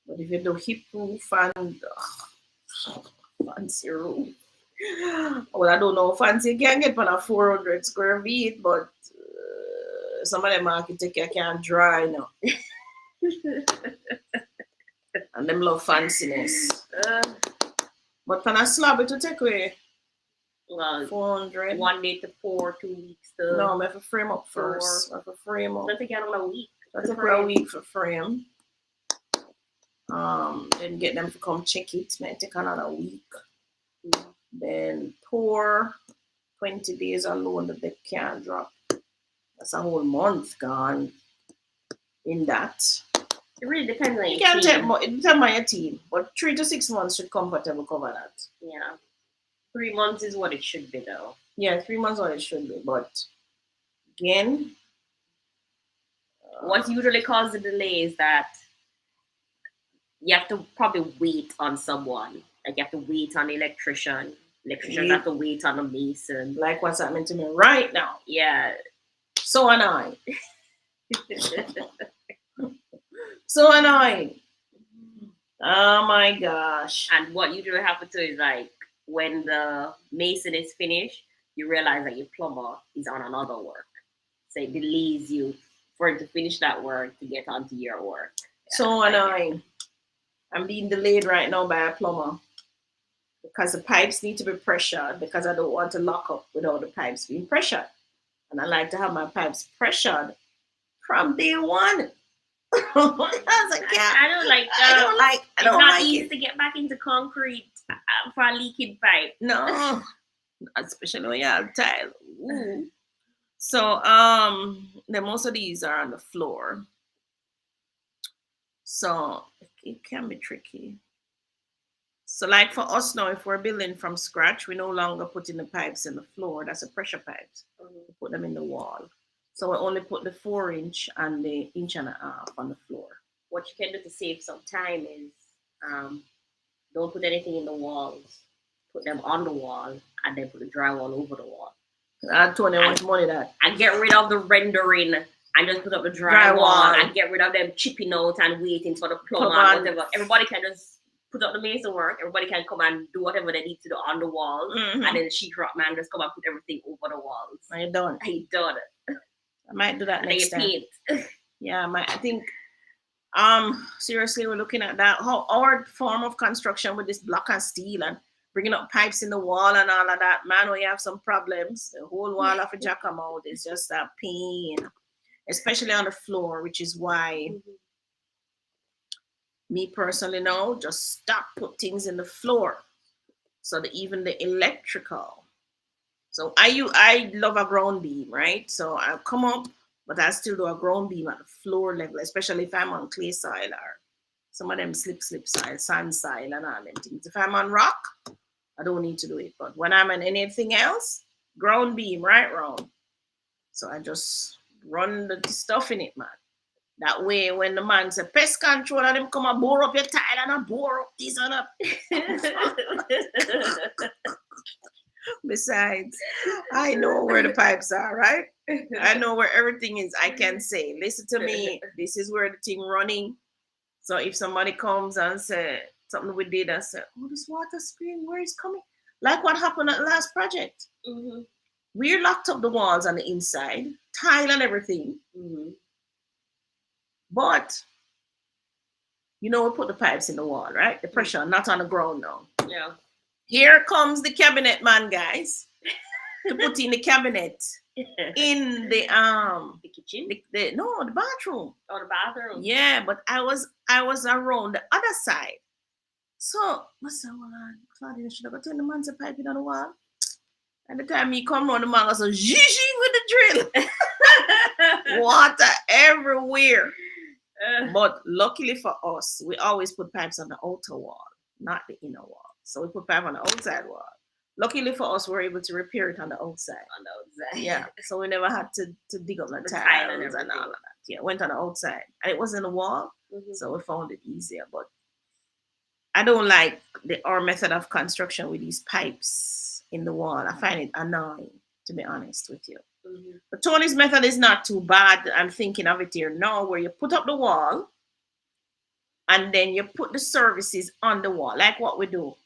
But if you do hip roof and fancy roof, well, I don't know how fancy you can get on a 400 square feet, but some of them architects can't dry now. And them love fanciness. uh, But on a slab it will take away well, 400. 1 day to pour, 2 weeks to No, I have to frame up pour. first. I have to frame up. Let's take out a week. I take a week for frame. Then get them to come check it. Might take another week. Mm-hmm. Then pour 20 days alone that they can't drop. That's a whole month gone in that. It really depends on You your can't team. take more, it depends on your team, but 3 to 6 months should comfortably cover that. Yeah. 3 months is what it should be though. Yeah, 3 months what it should be, but again, what usually causes the delay is that you have to probably wait on someone. Like you have to wait on the electrician. Electricians have to wait on the mason. Like what's happening to me right now. Yeah. So annoying. So annoying. Oh my gosh. And what usually happens to is like when the mason is finished, you realize that your plumber is on another work. So it delays you for him to finish that work to get onto your work. Yeah, so annoying. I'm being delayed right now by a plumber because the pipes need to be pressured because I don't want to lock up without the pipes being pressured. And I like to have my pipes pressured from day one. I was like, yeah. I don't like I don't it's not like easy it. to get back into concrete for a leaking pipe. No. Especially when you have tile. Ooh. So then most of these are on the floor. So it can be tricky. So like for us now, if we're building from scratch, we no longer put in the pipes in the floor. That's a pressure pipes. We put them in the wall. So we only put the 4-inch and the 1.5 inch on the floor. What you can do to save some time is don't put anything in the walls. Put them on the wall and then put the drywall over the wall. I told you how much money that. And get rid of the rendering and just put up the drywall and get rid of them chipping out and waiting for the plumber and whatever. Everybody can just put up the mason work. Everybody can come and do whatever they need to do on the walls. And then the sheetrock man just come and put everything over the walls. I done. I done. I might do that And next then you time. paint. Yeah, I think seriously we're looking at that. How our form of construction with this block and steel and bringing up pipes in the wall and all of that, man, we have some problems. The whole wall of a jack come out is just a pain, especially on the floor, which is why me personally now just stop put things in the floor. So that even the electrical. So I love a ground beam, right? So I'll come up, but I still do a ground beam at the floor level, especially if I'm on clay soil or some of them slip soil, sand soil and all them things. If I'm on rock, I don't need to do it. But when I'm on anything else, ground beam right round. So I just run the stuff in it, man. That way, when the man say pest control and them come and bore up your tile and I bore up this and that. Besides, I know where the pipes are, right? I know where everything is. I can say, listen to me, this is where the thing running. So if somebody comes and say something we did and say, oh, this water spring, where is coming? Like what happened at the last project. We locked up the walls on the inside, tile and everything. But, we put the pipes in the wall, right? The pressure, not on the ground now. Yeah. Here comes the cabinet man, guys, to put in the cabinet in the kitchen. The bathroom. Oh, the bathroom. Yeah, but I was around the other side. So I said, well, Claudia, should I go turn the man to pipe it on the wall? At the time he come around the man, I said, zhizhy with the drill. Water everywhere. But luckily for us, we always put pipes on the outer wall, not the inner wall. So we put pipe on the outside wall. Luckily for us, we were able to repair it on the outside. On the outside. Yeah, so we never had to dig up the The tile and tiles and all everything. of that. Yeah, went on the outside, and it was in the wall, Mhm. so we found it easier. But I don't like our method of construction with these pipes in the wall. I find it annoying, to be honest with you. Mhm. But Tony's method is not too bad. I'm thinking of it here now, where you put up the wall and then you put the services on the wall, like what we do.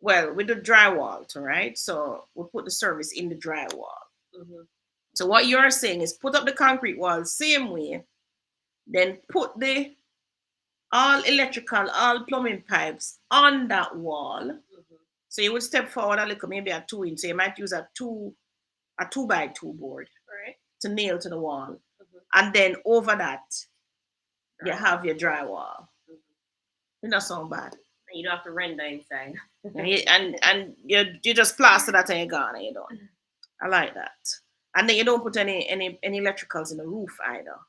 Well, we do drywall, too, right? So we put the service in the drywall. Mhm. So what you're saying is put up the concrete wall same way, then put the all electrical, all plumbing pipes on that wall. Mhm. So you would step forward a little, maybe a 2 inch. So you might use a two by two board Right. to nail to the wall. Mhm. And then over that, you Drywall. have your drywall. Mhm. It doesn't sound bad. And you don't have to render inside. And you just plaster that and you're gone and you're done. I like that. And then you don't put any electricals in the roof either.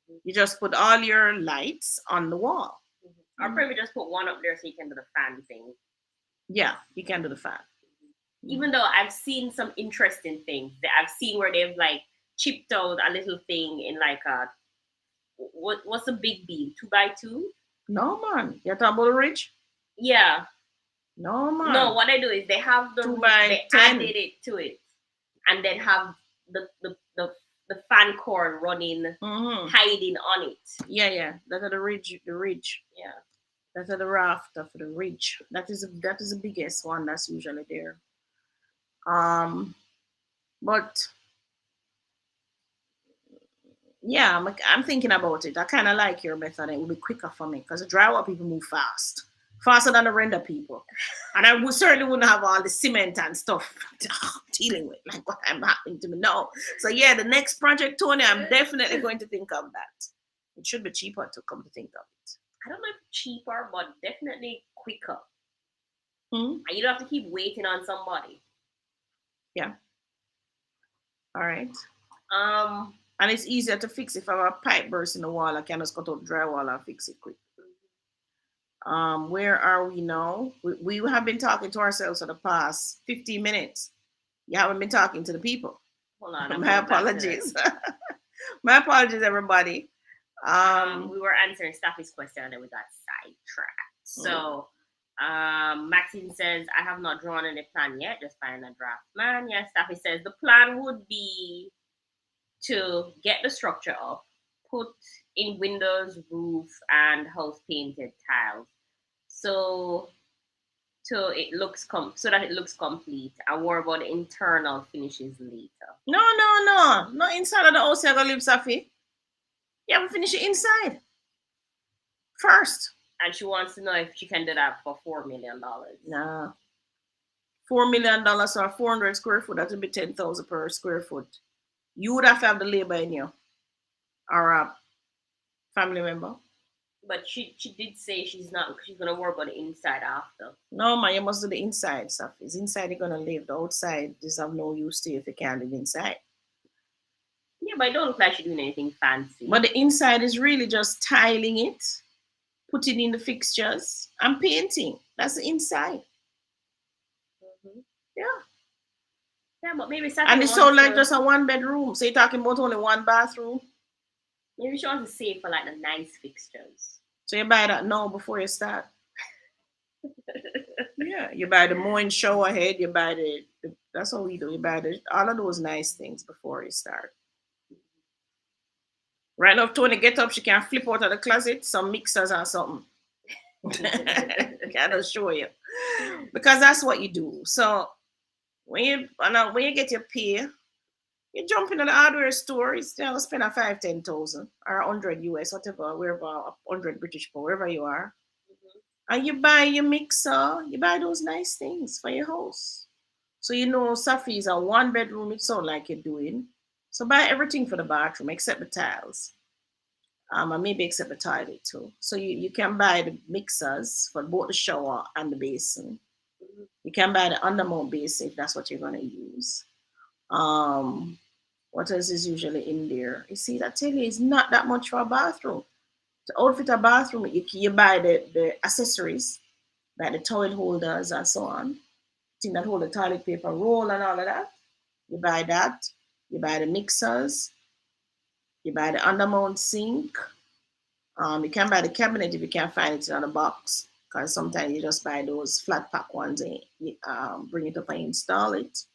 Mhm. You just put all your lights on the wall. Mhm. Or probably just put one up there so you can do the fan thing. Yeah, you can do the fan. Even though I've seen some interesting things that I've seen where they've like chipped out a little thing in like a what's a big beam, 2 by 2. No man. You're talking about the ridge? Yeah. No man. No, what they do is they have the Two roof, by they 10. added it to it, and then have the fan cord running, hiding on it. Yeah. That's the ridge. The ridge. Yeah. That's the raft of the ridge. That is the biggest one that's usually there. Um, but yeah, I'm thinking about it. I kind of like your method. It will be quicker for me because the drywall people move fast, faster than the render people, and I would certainly wouldn't have all the cement and stuff dealing with like what I'm happening to me now. So yeah, the next project, Tony, I'm definitely going to think of that. It should be cheaper to come to think of it. I don't know if cheaper, but definitely quicker. Hmm? And you don't have to keep waiting on somebody. Yeah. All right. Um, And it's easier to fix if I have a pipe burst in the wall. I can just cut out drywall and fix it quick. Where are we now? We have been talking to ourselves for the past 15 minutes. You haven't been talking to the people. hold on. I'm My going back to apologies. My apologies, everybody. we were answering Staffy's question and then we got sidetracked. So Maxine says, I have not drawn any plan yet, just find a draft plan. Yeah, Staffy says the plan would be to get the structure up, put in windows, roof, and house painted tiles. So so that it looks complete and worry about the internal finishes later. No. Not inside of the house you're gonna live, Safi. You have to finish it inside first. And she wants to know if she can do that for $4 million. Nah. $4 million or 400 square foot, that would be 10,000 per square foot. You would have to have the labor in you. Or a family member. But she did say she's gonna work on the inside after. No man, you must do the inside stuff. It's inside you're gonna live. The outside is of no use to you if you can't live inside. Yeah, but it don't look like she's doing anything fancy. But the inside is really just tiling it, putting in the fixtures, and painting. That's the inside. Mhm. Yeah. Yeah, but maybe And it's so like just a 1 bedroom. So you're talking about only one bathroom. maybe she wants to save for like the nice fixtures. So you buy that now before you start. Yeah. You buy the mowing shower head, you buy that's what we do. You buy all of those nice things before you start. Right now, if Tony get up, she can flip out of the closet some mixers or something. Can I show you? Because that's what you do. So when you get your pay, you jump into the hardware store. You still spend a 5-10 thousand or 100 US, whatever, wherever, 100 British pound, wherever you are, and you buy your mixer. You buy those nice things for your house. So Safi is a 1 bedroom. It sounds like you're doing. So buy everything for the bathroom except the tiles. And maybe except the toilet too. So you can buy the mixers for both the shower and the basin. You can buy the undermount basin if that's what you're gonna use. Um, what else is usually in there? You see, that tell you it's not that much for a bathroom. To outfit a bathroom, you buy the accessories, like the towel holders and so on. thing that hold the toilet paper roll and all of that. You buy that. You buy the mixers. You buy the undermount sink. You can buy the cabinet if you can't find it in a box. Because sometimes you just buy those flat pack ones and you, bring it up and install it.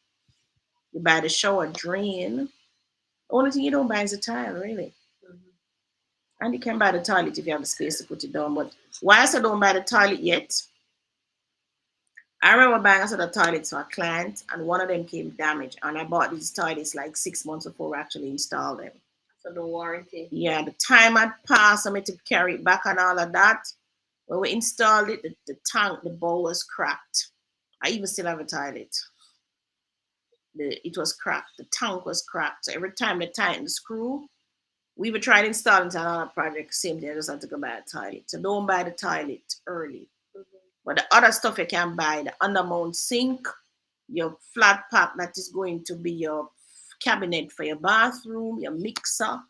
You buy the shower drain. The only thing you don't buy is a tile, really. Mhm. And you can buy the toilet if you have the space to put it down. But why I said don't buy the toilet yet, I remember buying a set of toilets for a client, and one of them came damaged. And I bought these toilets like 6 months before we actually installed them. So the warranty. Yeah, the time had passed for me to carry it back and all of that. When we installed it, the tank, the bowl was cracked. I even still have a toilet. It was cracked. The tank was cracked. So every time they tighten the screw, we would try to install it on another project. Same thing, I just had to go buy a toilet. So don't buy the toilet early. Mhm. But the other stuff you can buy, the undermount sink, your flat pack that is going to be your cabinet for your bathroom, your mixer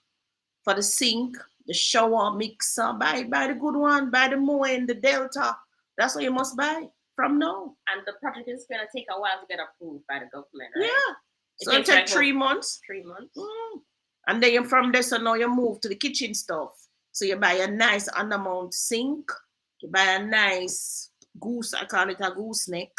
for the sink, the shower mixer. Buy the good one, buy the Moen, the Delta. That's what you must buy from now. And the project is gonna take a while to get approved by the government, right? Yeah. It So it takes take like 3 months. 3 months. And then you from there, so now you move to the kitchen stuff. So you buy a nice undermount sink. You buy a nice goose, I call it a gooseneck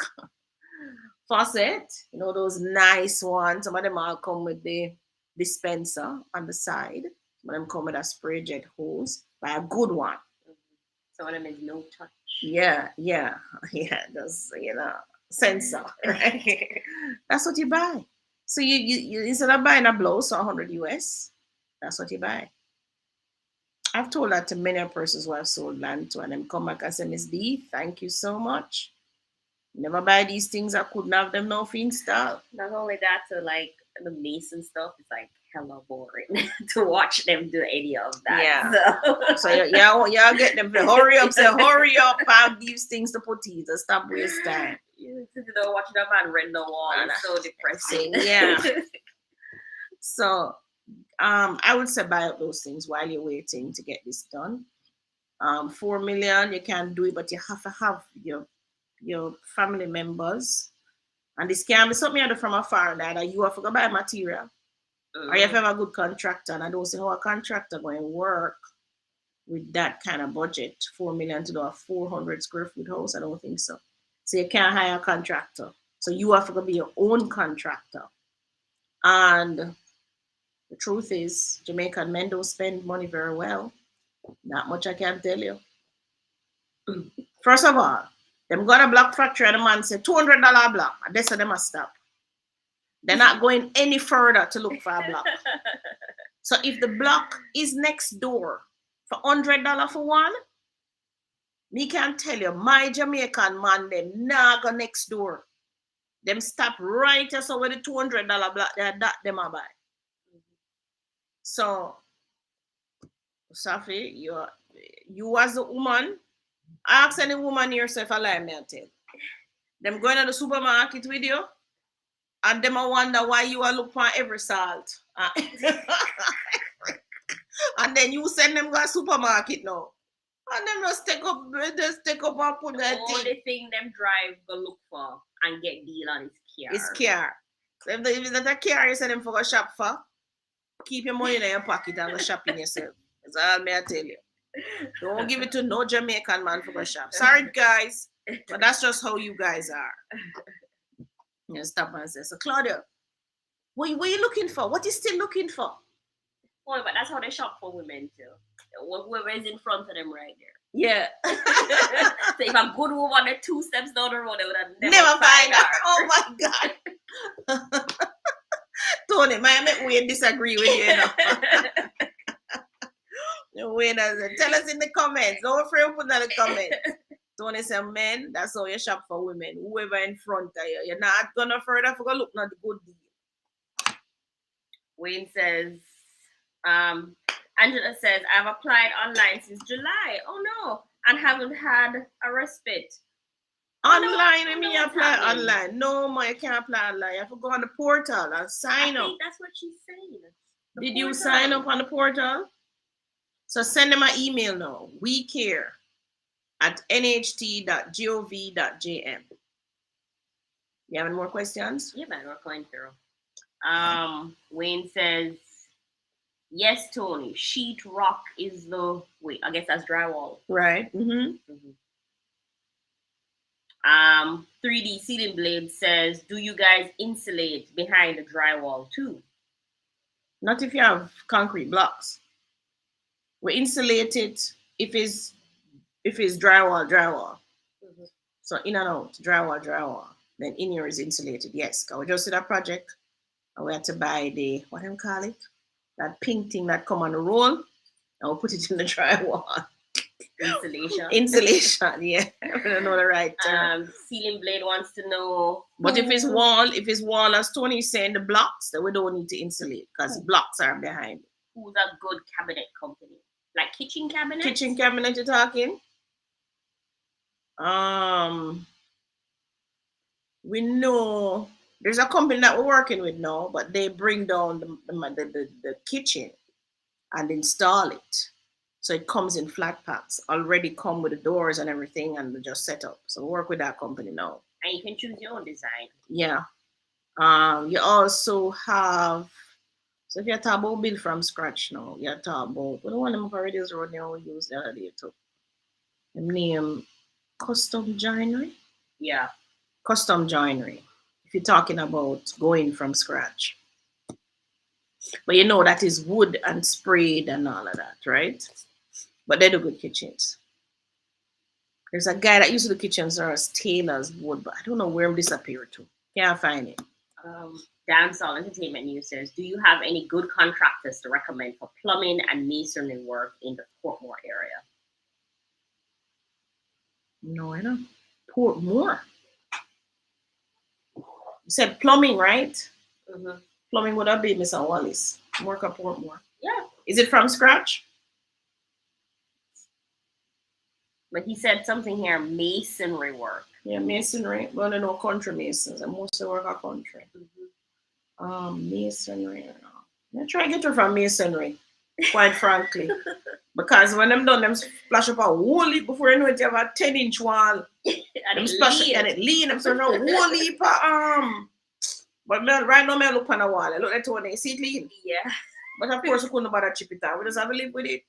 faucet. You know, those nice ones. Some of them all come with the dispenser on the side. Some of them come with a spray jet hose. Buy a good one. Mhm. Some of them is no touch. Yeah, yeah, yeah. Just, sensor, right? That's what you buy. So you instead of buying a blouse for 100 US, that's what you buy. I've told that to many persons who I've sold land to, and them come back and say, Miss D, thank you so much. Never buy these things. I couldn't have them now for install. Not only that, so like the mason stuff is like hella boring to watch them do any of that. Yeah. So So y'all get them to hurry up, say hurry up, have these things to put either. Stop waste time. watching a man rent the wall is so depressing. Yeah. So I would say buy up those things while you're waiting to get this done. 4 million, you can do it, but you have to have your family members. And this can be something you do from afar that you have to go buy material. Or you have to have a good contractor. And I don't see how a contractor going to work with that kind of budget, 4 million to do a 400 square foot house. I don't think so. So you can't hire a contractor. So you have to be your own contractor. And the truth is, Jamaican men don't spend money very well. Not much I can tell you. First of all, them got a block factory and the man said $200 block. And they said they must stop. They're not going any further to look for a block. So if the block is next door for $100 for one, me can tell you, my Jamaican man, them nah go next door. Them stop right here, so with the $200 block, that them a buy. So, Safi, you as a woman, ask any woman yourself a lie, me I tell. Them going to the supermarket with you, and them a wonder why you are look for every salt. And then you send them go to supermarket now. And them just take up and put The that only thing. thing them drive go look for and get deal on is care. It's care. So if it's not a care, you send them for a shop for, keep your money in your pocket and go shopping yourself. That's all me I tell you. Don't give it to no Jamaican man for a shop. Sorry, guys, but that's just how you guys are. You stop and say, so Claudia, what are you looking for? What you still looking for? Oh, but that's how they shop for women too. Whoever is in front of them right there. Yeah. So if a good woman is 2 steps down the road, they would have Never find her. out. Oh my God. Tony, my we disagree with you, tell us in the comments. Don't afraid to put in the comments. Tony said, men, that's how you shop for women. Whoever in front of you. You're not gonna further for look not the good deal. Wayne says, Angela says, I've applied online since July. Oh no, and haven't had a respite. Online, I mean, you apply online. No, ma, you can't apply online. You have to go on the portal and sign up. I think that's what she's saying. Did you sign up on the portal? So send them an email now. We care at nht.gov.jm. You have any more questions? Yeah, man, we're going through. Wayne says, yes, Tony, sheet rock is the, wait, I guess that's drywall. Right. Mm-hmm. Mhm. 3D Ceiling Blade says, do you guys insulate behind the drywall too? Not if you have concrete blocks. We insulate it if it's drywall, drywall. Mhm. So in and out, drywall, drywall. Then in here is insulated. Yes. Cause we just did a project and we had to buy the what do you call it? That pink thing that come on the roll and we put it in the drywall. Insulation. Insulation, yeah. I don't know the right term. Ceiling Blade wants to know. But if it's wall, as Tony is saying, the blocks, then we don't need to insulate because blocks are behind. Who's a good cabinet company? Like kitchen cabinet? Kitchen cabinet you're talking? We know there's a company that we're working with now, but they bring down the kitchen and install it. So it comes in flat packs, already come with the doors and everything, and we just set up. So we work with that company now. And you can choose your own design. Yeah. You also have, so if you're talking about build from scratch now, you're talking about, we don't want them already is road now we use the other day too. The name custom joinery. Yeah. Custom joinery. If you're talking about going from scratch. But you know that is wood and sprayed and all of that, right? But they do good kitchens. There's a guy that used to do kitchens or as tailors wood, but I don't know where he disappeared to. Can't find it. Dancehall Entertainment News says, do you have any good contractors to recommend for plumbing and masonry work in the Portmore area? No, I don't. Portmore. You said plumbing, right? Mm-hmm. Plumbing would have been Mr. Wallace. Work at Portmore. Yeah. Is it from scratch? But he said something here, masonry work. Yeah, masonry. Well, I know country masons. I mostly work at country. Masonry. I try to get her from masonry, quite frankly. Because when I'm done, them splash up a whole heap before you know it, you have a 10-inch wall. and it lean. I'm sorry, a whole heap of But right now, I look on the wall. I look at it, see it lean. Yeah. But of course, we couldn't bother chip it out. We just have to live with it.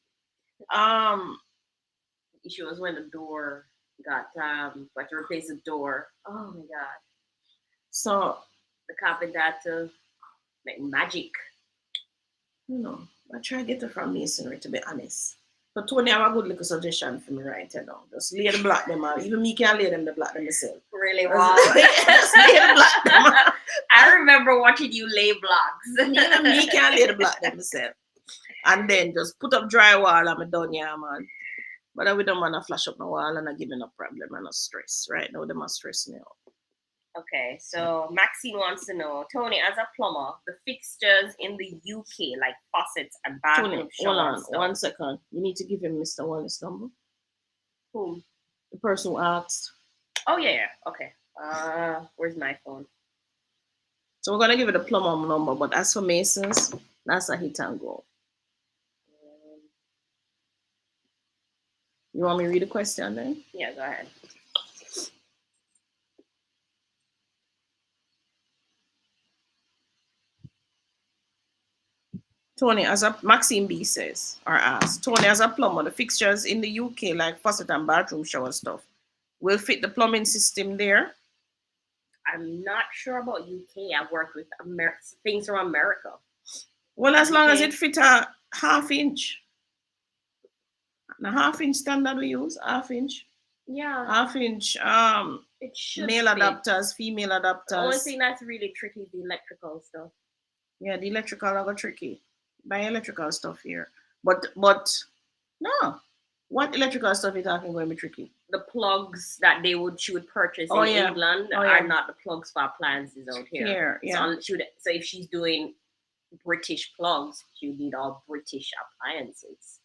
The issue was when the door got to replace the door. Oh my god. So the carpenter had to make magic. I try to get it from masonry, to be honest. But Tony have a good little suggestion for me right now. Just lay the block them out. Even me can lay them the block them myself. Really? Wow. Just lay the block them out. I remember watching you lay blocks. Even me can lay the block them myself. And then just put up drywall and I'm done, yeah, man. But I don't want to flash up my wall and I give me no problem and no stress. Right now, they must stress me out. Okay, so Maxine wants to know, Tony, as a plumber, the fixtures in the UK, like faucets and bathroom showers. Hold on, 1 second. You need to give him Mr. Wallace number. Who? The person who asked. Oh, yeah. Okay. Where's my phone? So we're going to give it a plumber number, but as for masons, that's a hit and go. You want me to read the question then? Yeah, go ahead. Tony, as a Maxine B says or asks, Tony, as a plumber, the fixtures in the UK, like faucet and bathroom shower stuff, will fit the plumbing system there? I'm not sure about UK. I've worked with things from America. Well, as long as it fit a half-inch. The half-inch standard we use, half-inch. Yeah. Half-inch. It should male fit. Adapters, female adapters. The only thing that's really tricky is the electrical stuff. Yeah, the electrical are tricky. Buy electrical stuff here. But no. What electrical stuff is talking going to be tricky? The plugs that she would purchase in England are not the plugs for appliances out here. So if she's doing British plugs, she would need all British appliances.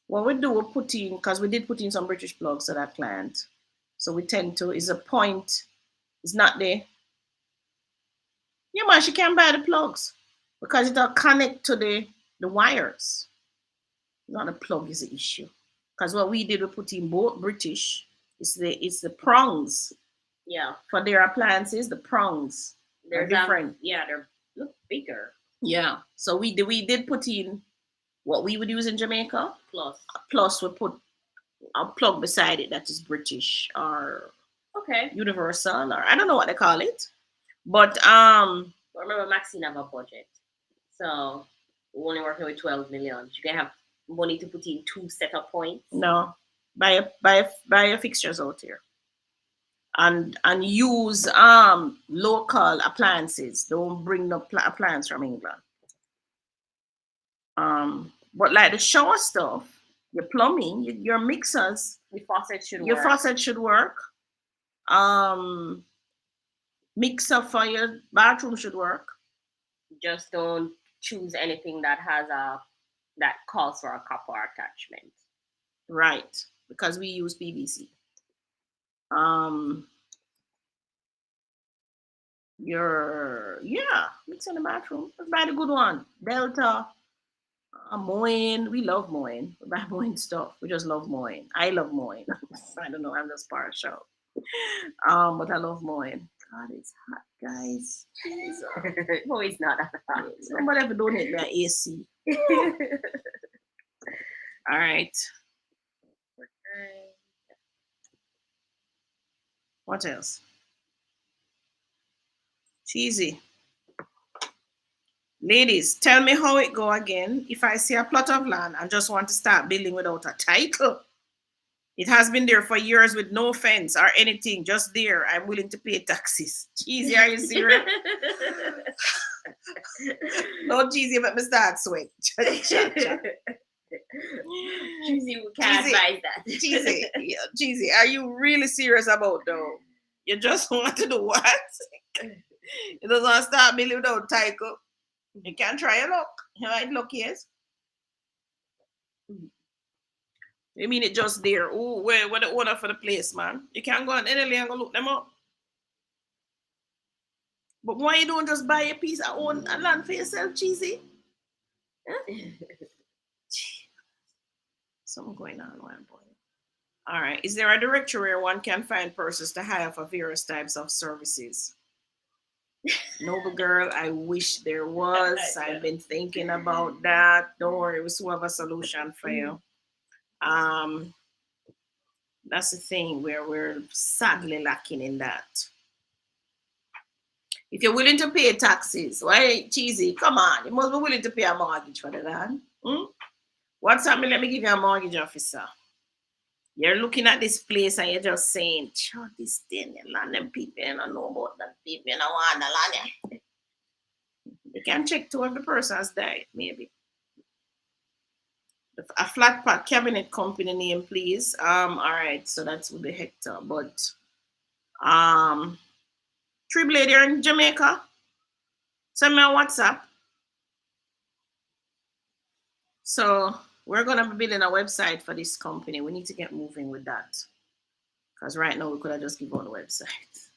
What we do, we put in, because we did put in some British plugs to that client. So we tend to, is a point, it's not there. Yeah, man, she can't buy the plugs because it'll connect to the wires. Not the plug is the issue. Because what we did, we put in both British, it's the prongs. Yeah. For their appliances, the prongs are There's different. yeah, they're look bigger. Yeah. So we did put in what we would use in Jamaica. Plus. Plus we put a plug beside it that is British or Okay. universal, or I don't know what they call it. But But remember, Maxine have a budget, so we're only working with 12 million. You can have money to put in two setup points. no, buy a fixtures out here and use local appliances. Don't bring no appliance from England. But like the shower stuff, your plumbing, your mixers, The faucet should your work. faucet should work. Um, Mixer for your bathroom should work. Just don't choose anything that has a that calls for a copper attachment. Right, because we use PVC. Um, mix in the bathroom. Let's buy the good one. Delta, Moen. We love Moen. We buy Moen stuff. We just love Moen. I love Moen. I don't know. I'm just partial. But I love Moen. God, it's hot, guys. Jesus. No, it's not that hot. Somebody ever donate me an AC. All right. What else? Cheesy. Ladies, tell me how it go again. If I see a plot of land and just want to start building without a title, it has been there for years with no fence or anything, just there. I'm willing to pay taxes. Cheesy, are you serious? No, cheesy, but me start sweat. Cheesy, we can't advise that. Cheesy, yeah, cheesy. Are you really serious about though? You just want to do what? You just want to start building without title. You can try your luck. You might luck, yes. You mean it just there? Oh, where the owner for the place, man? You can go on any and go look them up. But why you don't just buy a piece of own a land for yourself, cheesy? Huh? Something going on, one boy. All right. Is there a directory where one can find persons to hire for various types of services? Noble girl, I wish there was. I've been thinking about that. Don't worry, we still have a solution for you. Um, that's the thing where we're sadly lacking in that. If you're willing to pay taxes, why cheesy? Come on, you must be willing to pay a mortgage for the land. Hmm? What's happening? Let me give you a mortgage officer. You're looking at this place and you're just saying, "Sure, this thing, the land, them people, you don't know about that people, you don't want the land." Yeah. You can check to if the person has died, maybe. A flat pack cabinet company name, please. All right, so that's with the Hector, but um, Three Blade here in Jamaica. Send me a WhatsApp. So we're gonna be building a website for this company. We need to get moving with that because right now we could have just given on the website.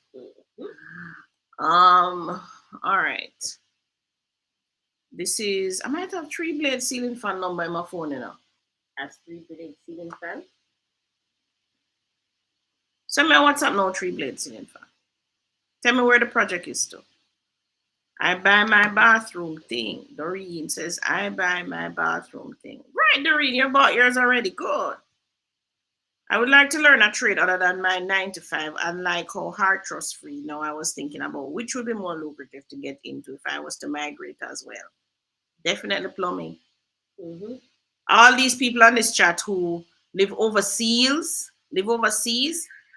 All right. This is I might have Three Blade ceiling fan number in my phone, you know. As 3 blade ceiling fan. Send me a WhatsApp now, Three Blade ceiling fan. Tell me where the project is to. I buy my bathroom thing. Doreen says, I buy my bathroom thing. Right, Doreen, you bought yours already. Good. I would like to learn a trade other than my 9 to 5 and like how hard trust free. Now I was thinking about which would be more lucrative to get into if I was to migrate as well. Definitely plumbing. Mm-hmm. All these people on this chat who live overseas.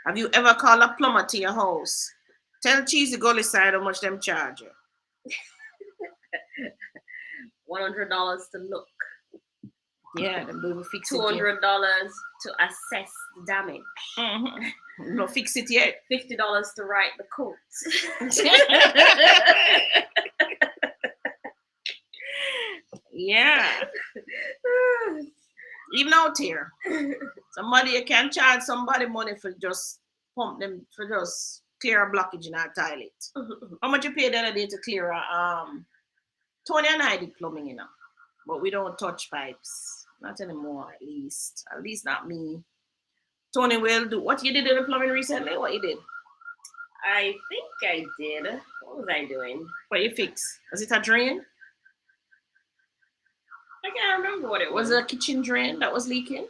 Have you ever called a plumber to your house? Tell Cheesy Gully side how much them charge you. $100 to look. Yeah, them will fix it. $200 to assess the damage. Mm-hmm. No, fix it yet. $50 to write the quote. Yeah. Even out here, somebody you can charge somebody money for just pump them for just clear a blockage in our toilet. How much you pay the other day to clear a Tony and I did plumbing, you know, but we don't touch pipes. Not anymore, at least. At least not me. Tony will do. What you did in the plumbing recently? What you did? I think I did. What was I doing? What you fix? Was it a drain? I can't remember what it Was was. it a kitchen drain that was leaking?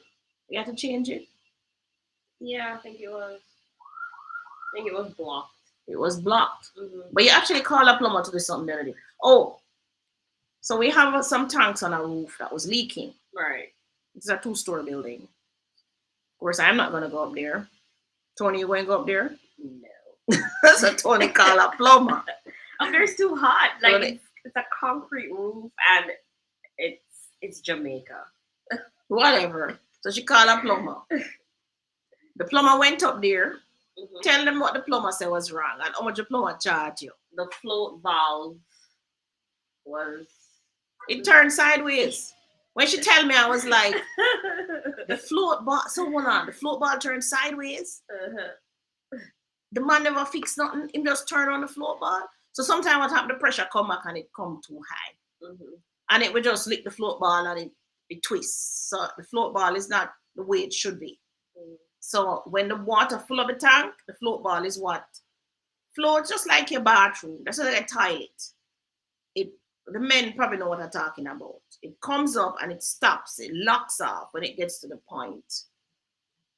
You had to change it. Yeah, I think it was. I think it was blocked. It was blocked. Mm-hmm. But you actually called a plumber to do something the other day. Oh, so we have some tanks on our roof that was leaking. Right. It's a two-story building. Of course, I'm not gonna go up there. Tony, you going to go up there? No. So Tony called a plumber. Up there's too hot. So Like they- it's a concrete roof and it's Jamaica. Whatever. So she called a plumber. The plumber went up there. Mm-hmm. Tell them what the plumber said was wrong and how much the plumber charged you. The float valve was. It turned sideways. When she tell me, I was like, the float ball. So hold on, the float ball turned sideways. Uh-huh. The man never fixed nothing. He just turned on the float ball. So sometimes what happened, the pressure come back and it come too high. Mm-hmm. And it would just lick the float ball and it twists. So the float ball is not the way it should be. Mm-hmm. So when the water full of the tank, the float ball is what floats just like your bathroom. That's like a toilet. It the men probably know what I'm talking about. It comes up and it stops. It locks off when it gets to the point.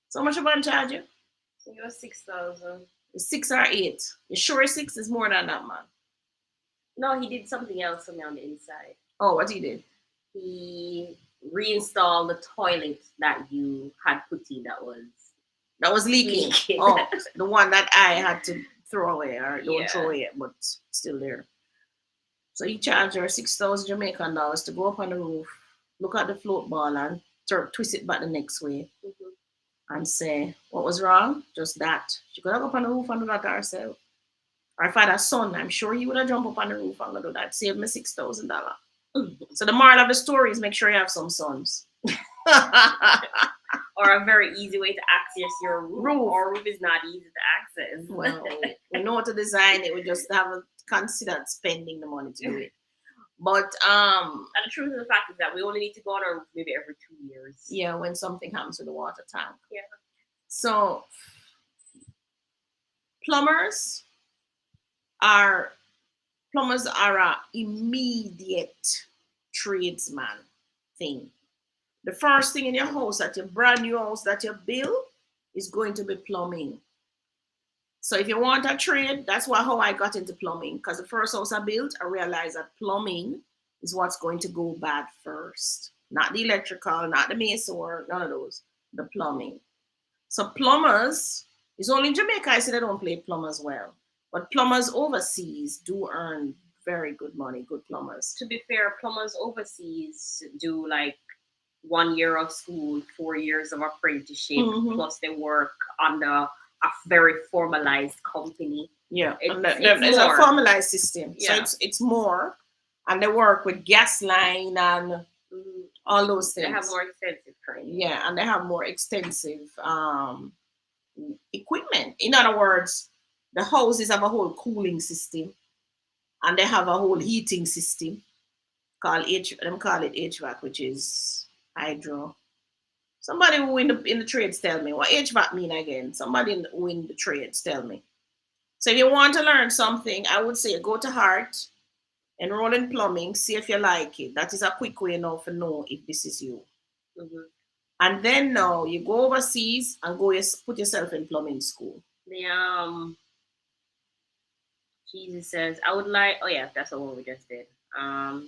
So much about charge you? I think it was 6,000. It's 6 or 8. You sure 6 is more than that, man? No, he did something else for me on the inside. Oh, what he did? He reinstalled the toilet that you had put in That was leaking. Leaking. Oh, the one that I had to throw away or don't Yeah. throw away, but still there. So he charged her 6,000 Jamaican dollars to go up on the roof, look at the float ball and twist it back the next way Mhm. and say what was wrong. Just that. She could have up on the roof and do that herself. Or if I had a son, I'm sure he would have jumped up on the roof and do that. Save me $6,000. So the moral of the story is make sure you have some sons. Or a very easy way to access your roof. Roof. Or roof is not easy to access. Well, we know how to design it. We just haven't considered spending the money to do it. But And the truth of the fact is that we only need to go on our roof maybe every 2 years. yeah, when something happens with the water tank. Yeah. So plumbers are a immediate tradesman thing. The first thing in your house, that your brand new house that you build, is going to be plumbing. So if you want a trade, that's how I got into plumbing. Because the first house I built, I realized that plumbing is what's going to go bad first. Not the electrical, not the mason work, none of those. The plumbing. So plumbers, it's only in Jamaica I say they don't play plumbers well. But plumbers overseas do earn very good money, good plumbers. To be fair, plumbers overseas do like 1 year of school, 4 years of apprenticeship, Mhm. plus they work under a very formalized company. Yeah, It's- and it's it's a more. formalized system. Yeah. So it's more, and they work with gas line and Mhm. all those They things. have more extensive training. Yeah, and they have more extensive equipment. In other words, the houses have a whole cooling system, and they have a whole heating system called Them call it HVAC, which is hydro. Somebody who in the trades tell me what HVAC mean again. Somebody who in the trades tell me. So if you want to learn something, I would say go to Heart, enroll in plumbing, see if you like it. That is a quick way now to know if this is you. Mhm. And then now you go overseas and put yourself in plumbing school. The Jesus says, I would like. Oh yeah, that's the one we just did.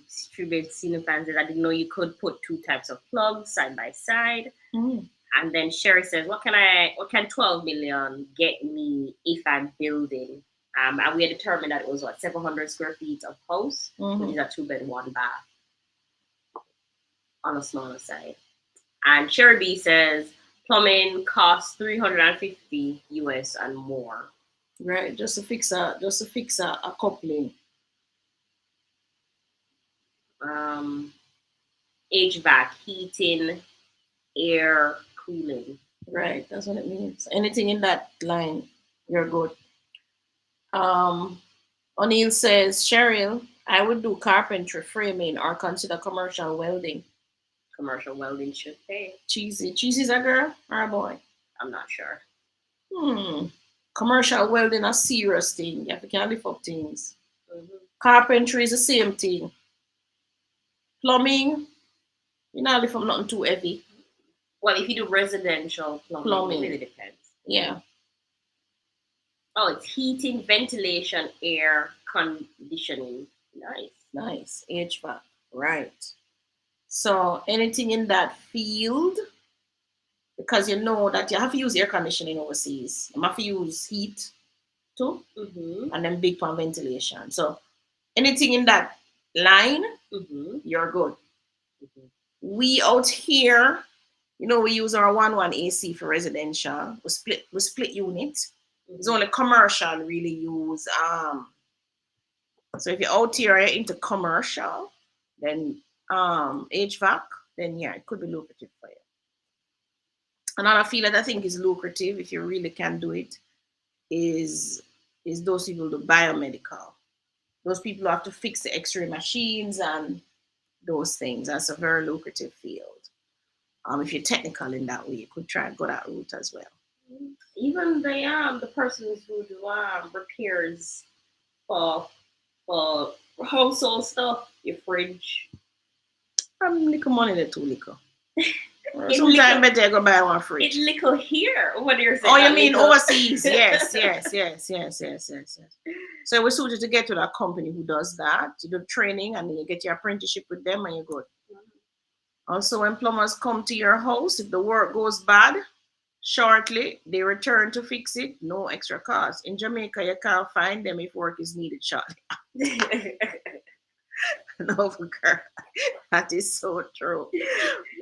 Street Senior Fan says, I didn't know you could put two types of plugs side by side. Mm. And then Sherry says, what can 12 million get me if I'm building? And we had determined that it was 700 square feet of house, which is a 2-bed, 1 bath on a smaller side. And Sherry B says, plumbing costs 350 US and more. Right, just to fix a coupling. HVAC, heating, air, cooling. Right, that's what it means. Anything in that line, you're good. O'Neill says, Cheryl, I would do carpentry, framing, or consider commercial welding. Commercial welding should pay. Cheesy. Cheesy's a girl or a boy? I'm not sure. Commercial welding a serious thing. You have to can lift up things. Mm-hmm. Carpentry is the same thing. Plumbing, you know, lift up nothing too heavy. Well, if you do residential plumbing, it really Plumbing, depends. yeah, Oh, it's heating, ventilation, air conditioning. Nice. nice. HVAC, right. So anything in that field, because you know that you have to use air conditioning overseas. You have to use heat too, Mm-hmm. and then big for ventilation. So anything in that line, Mm-hmm. you're good. Mm-hmm. We out here, you know, we use our one AC for residential. We split unit. It's Mm-hmm. only commercial really use. So if you're out here you're into commercial, then HVAC, then yeah, it could be lucrative for you. Another field that I think is lucrative if you really can do it is those people do biomedical. Those people who have to fix the X-ray machines and those things. That's a very lucrative field. If you're technical in that way, you could try and go that route as well. Even the persons who do repairs for for household stuff, your fridge. Little money there too, little. It Sometimes little better go buy one it fridge. little here. What do you say? Oh, you That mean little. overseas? Yes, yes, yes, yes, yes, yes, yes. So we suited to get to that company who does that. You do training and then you get your apprenticeship with them and you go. Also, when plumbers come to your house, if the work goes bad, shortly they return to fix it, no extra cost. In Jamaica, you can't find them if work is needed shortly. No, for girl. That is so true.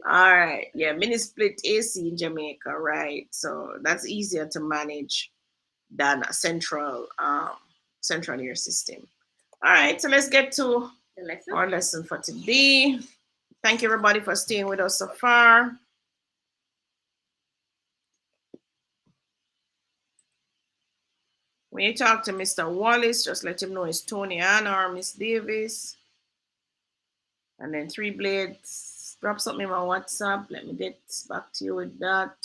All right. Yeah, mini split AC in Jamaica, right? So that's easier to manage than a central air system. All right, so let's get to The lesson. our lesson for today. Thank you everybody for staying with us so far. When you talk to Mr. Wallace, just let him know it's Tony Anna or Miss Davis. And then Three Blades, drop something in my WhatsApp. Let me get back to you with that.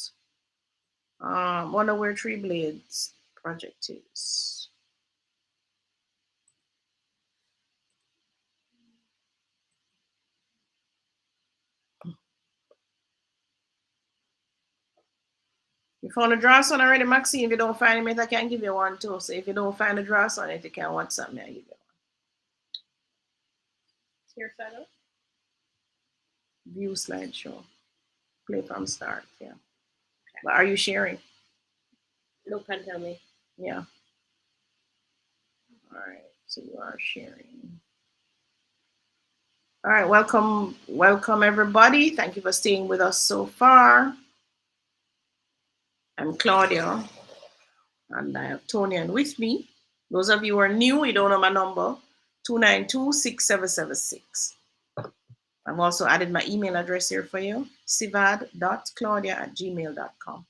Wonder where Three Blades project is. You found a draw son already, Maxine? If you don't find it, I can give you one too. So if you don't find a draw son, you can WhatsApp me, I give you one. Here, Shadow. View slideshow. Play from start, yeah. But are you sharing? Look and tell me. Yeah. All right. So you are sharing. All right. Welcome everybody. Thank you for staying with us so far. I'm Claudia, and I have Tony and with me. Those of you who are new, you don't know my number, 292-6776. I've also added my email address here for you, sivad.claudia@gmail.com.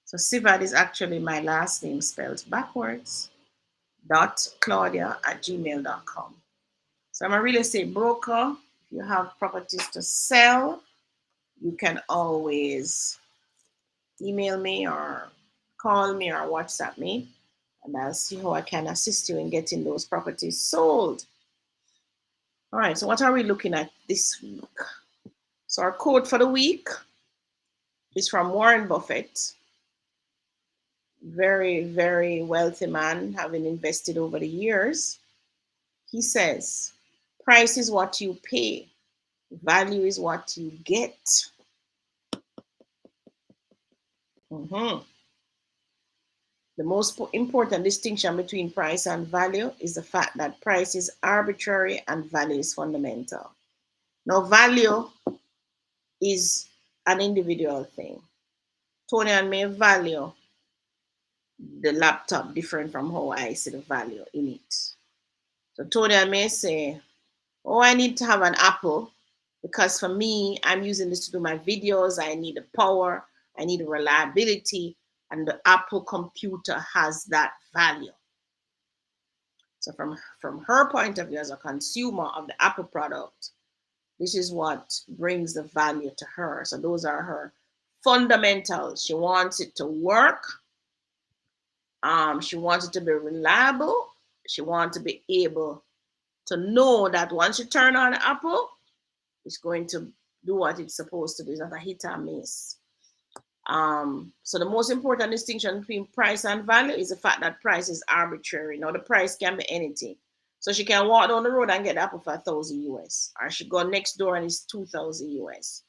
So Sivad is actually my last name spelled backwards, .claudia@gmail.com. So I'm a real estate broker. If you have properties to sell, you can always email me or call me or WhatsApp me, and I'll see how I can assist you in getting those properties sold. All right, so what are we looking at this week? So our quote for the week is from Warren Buffett, very, very wealthy man, having invested over the years. He says, price is what you pay, value is what you get. Mhm. The most important distinction between price and value is the fact that price is arbitrary and value is fundamental. Now, value is an individual thing. Tony and me value the laptop different from how I see the value in it. So Tony and me say, oh, I need to have an Apple because for me, I'm using this to do my videos. I need the power, I need the reliability, and the Apple computer has that value. So from her point of view as a consumer of the Apple product, this is what brings the value to her. So those are her fundamentals. She wants it to work. She wants it to be reliable. She wants to be able to know that once you turn on the apple, it's going to do what it's supposed to do. It's not a hit or miss. So the most important distinction between price and value is the fact that price is arbitrary. Now the price can be anything. So she can walk down the road and get the apple for 1,000 US, or she go next door and it's 2,000 US.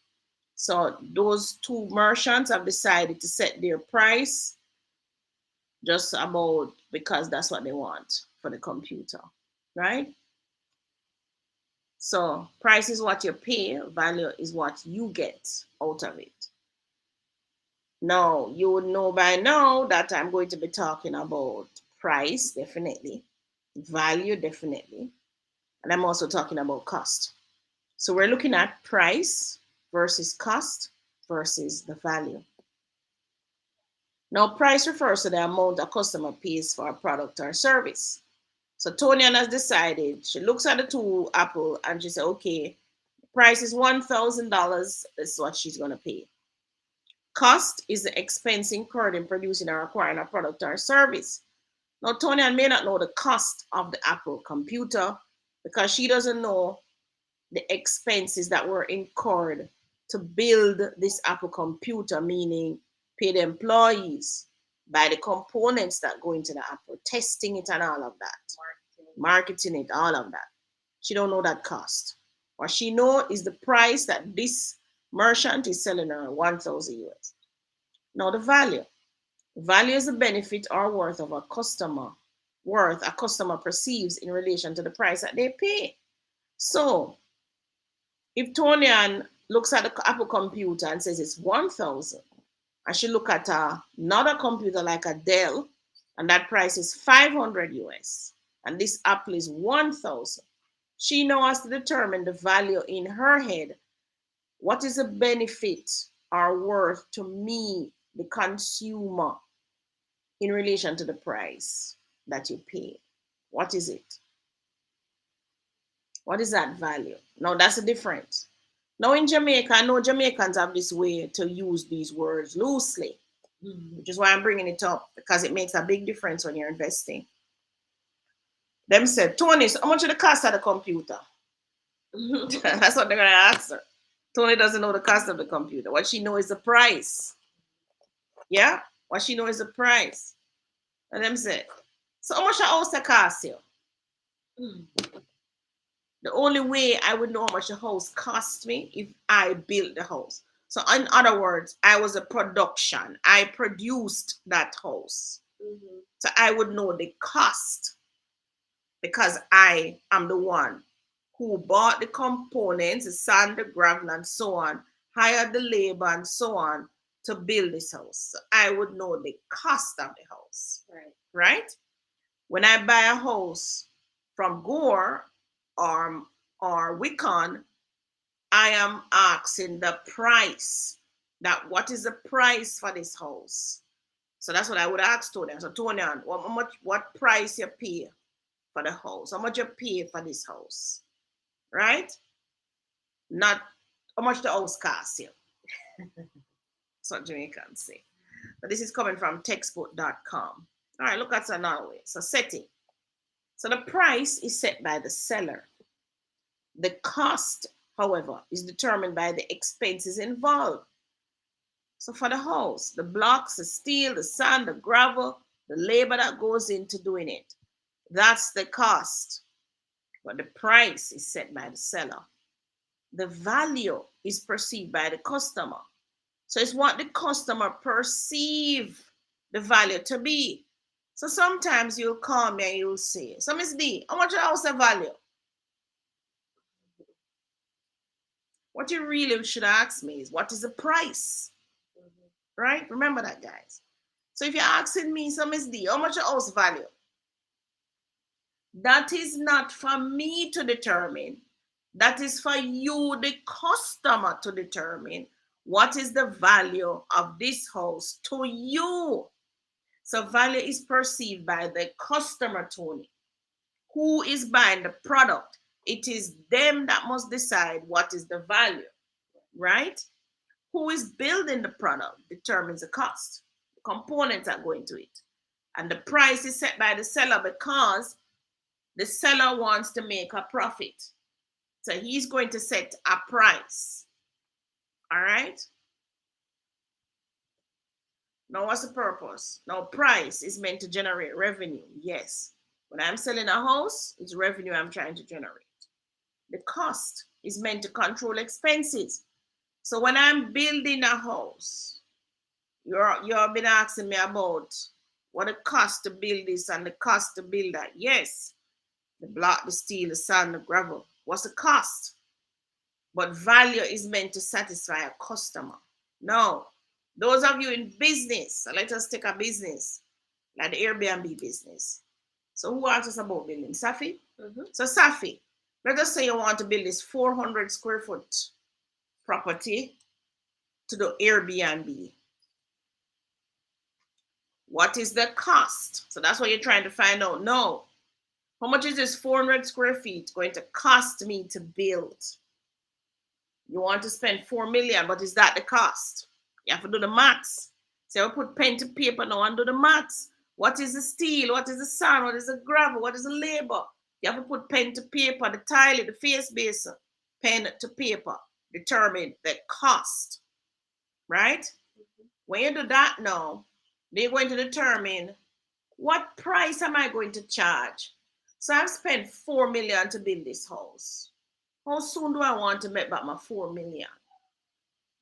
So those two merchants have decided to set their price just about because that's what they want for the computer, right? So price is what you pay, value is what you get out of it. Now, you would know by now that I'm going to be talking about price, definitely, value, definitely, and I'm also talking about cost. So we're looking at price versus cost versus the value. Now, price refers to the amount a customer pays for a product or service. So Tonian has decided, she looks at the two apple and she said, okay, price is $1,000. This is what she's going to pay. Cost is the expense incurred in producing or acquiring a product or service. Now, Tonian may not know the cost of the Apple computer because she doesn't know the expenses that were incurred to build this Apple computer, meaning pay the employees, buy the components that go into the Apple, testing it and all of that, marketing it, all of that. She don't know that cost. What she know is the price that this merchant is selling her 1,000 US. Now the value. Value is the benefit or worth of a customer, worth a customer perceives in relation to the price that they pay. So if Tonian looks at the Apple computer and says it's 1,000, I should look at another computer like a Dell, and that price is 500 US, and this Apple is 1,000. She now has to determine the value in her head. What is the benefit or worth to me, the consumer, in relation to the price that you pay? What is it? What is that value? Now that's the difference. Now in Jamaica, I know Jamaicans have this way to use these words loosely, which is why I'm bringing it up because it makes a big difference when you're investing. Them said, Tony, so how much is the cost of the computer? That's what they're gonna ask her. Tony doesn't know the cost of the computer. What she knows is the price. Yeah? What she knows is the price. And them said, so how much a house cost you? The only way I would know how much a house cost me if I built the house. So in other words, I was a production. I produced that house. So I would know the cost because I am the one who bought the components, the sand, the gravel, and so on, hired the labor and so on to build this house. So I would know the cost of the house. Right? When I buy a house from Gore or Wicon, I am asking the price. That what is the price for this house? So that's what I would ask Tony. So Tony, what price you pay for the house? How much you pay for this house? Right? Not how much the house costs you. That's what Jamaicans say. But this is coming from textbook.com. All right, look at another way. So setting. So the price is set by the seller. The cost, however, is determined by the expenses involved. So for the house, the blocks, the steel, the sand, the gravel, the labor that goes into doing it, that's the cost. But the price is set by the seller. The value is perceived by the customer. So it's what the customer perceive the value to be. So sometimes you'll call me and you'll say, so Miss D, how much your house a value? What you really should ask me is, what is the price? Right? Remember that, guys. So if you're asking me, so Miss D, how much your house value? That is not for me to determine. That is for you, the customer, to determine what is the value of this house to you. So value is perceived by the customer, Tony. Who is buying the product? It is them that must decide what is the value, right? Who is building the product determines the cost. The components that go into it. And the price is set by the seller because the seller wants to make a profit. So he's going to set a price. All right? Now, what's the purpose? Now, price is meant to generate revenue. Yes. When I'm selling a house, it's revenue I'm trying to generate. The cost is meant to control expenses. So when I'm building a house, you've been asking me about what it costs to build this and the cost to build that. Yes, the block, the steel, the sand, the gravel. What's the cost? But value is meant to satisfy a customer. No, those of you in business, so let us take a business like the Airbnb business. So who asked us about building? Safi? So Safi, let us say you want to build this 400 square foot property to the Airbnb. What is the cost? So that's what you're trying to find out. No. How much is this 400 square feet going to cost me to build? You want to spend 4 million, but is that the cost? You have to do the maths. So we put pen to paper now and do the maths. What is the steel? What is the sand? What is the gravel? What is the labor? You have to put pen to paper, the tile, the face basin, pen to paper, determine the cost, right? When you do that now, they're going to determine what price am I going to charge. So I've spent 4 million to build this house. How soon do I want to make back my 4 million?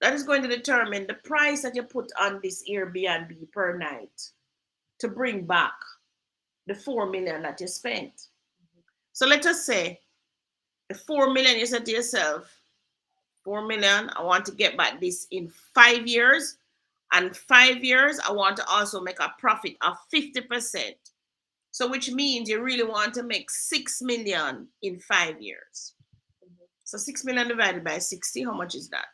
That is going to determine the price that you put on this Airbnb per night to bring back the 4 million that you spent. So let us say the 4 million you said to yourself, 4 million, I want to get back this in 5 years. And 5 years, I want to also make a profit of 50%. So which means you really want to make 6 million in 5 years. So 6 million divided by 60, how much is that?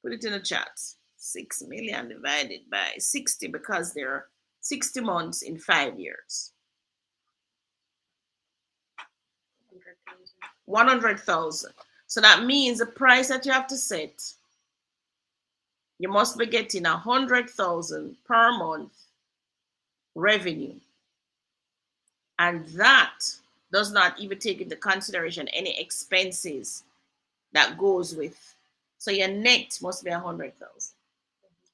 Put it in the chat. 6 million divided by 60 because there are 60 months in 5 years. 100,000. So that means the price that you have to set, you must be getting 100,000 per month revenue. And that does not even take into consideration any expenses that goes with. So your net must be 100,000.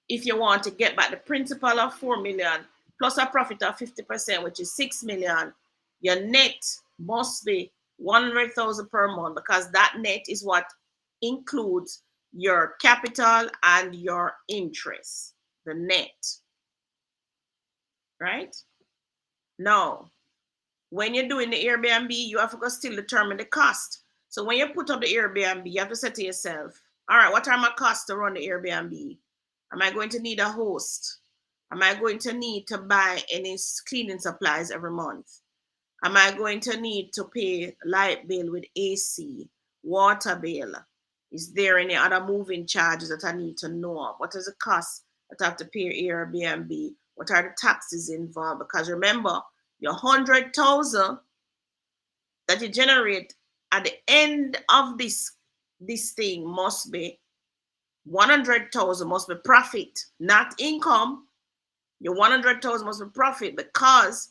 If you want to get back the principal of 4 million plus a profit of 50%, which is 6 million, your net must be 100,000 per month because that net is what includes your capital and your interest, the net. Right? Now, when you're doing the Airbnb, you have to still determine the cost. So when you put up the Airbnb, you have to say to yourself, all right, what are my costs to run the Airbnb? Am I going to need a host? Am I going to need to buy any cleaning supplies every month? Am I going to need to pay light bill with AC, water bill? Is there any other moving charges that I need to know? What is the cost that I have to pay Airbnb? What are the taxes involved? Because remember, your 100,000 that you generate at the end of this thing must be 100,000 must be profit, not income. Your 100,000 must be profit because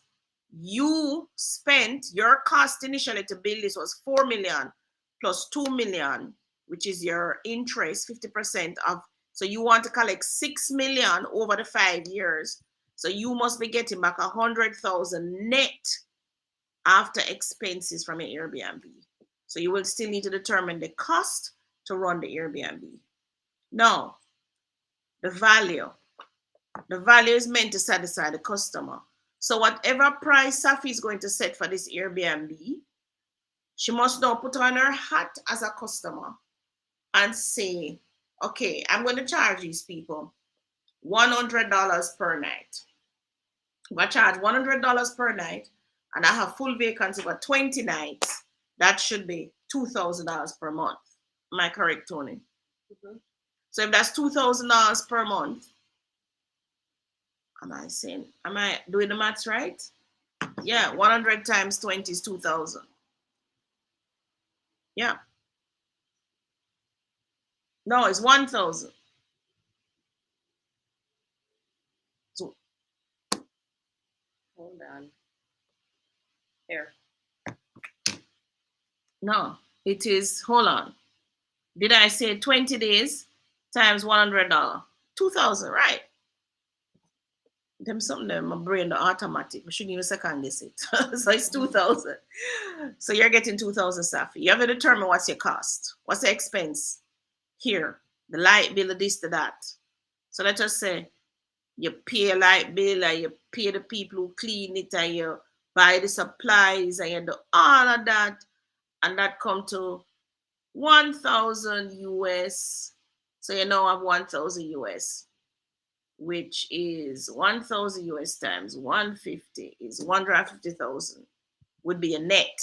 you spent your cost initially to build this was 4 million plus 2 million, which is your interest, 50% of. So you want to collect 6 million over the 5 years. So you must be getting back 100,000 net after expenses from your Airbnb. So you will still need to determine the cost to run the Airbnb. Now, the value. The value is meant to satisfy the customer. So whatever price Safi is going to set for this Airbnb, she must now put on her hat as a customer and say, okay, I'm going to charge these people $100 per night. If I charge $100 per night and I have full vacancy for 20 nights, that should be $2,000 per month. Am I correct, Tony? So if that's $2,000 per month, am I doing the maths right? Yeah, 100 times 20 is 2,000. Yeah. No, it's 1,000. So Hold on. Here. No, it is, hold on. Did I say 20 days times $100? 2,000, right? Them something there, my brain the automatic. I shouldn't even second guess it. So it's 2,000. So you're getting 2,000, Safi. You have to determine what's your cost. What's the expense here? The light bill, the this, the that. So let's just say you pay a light bill and you pay the people who clean it and you buy the supplies and you do all of that. And that come to 1,000 US. So you now have 1,000 US, which is 1,000 US times 150 is 150,000 would be a net.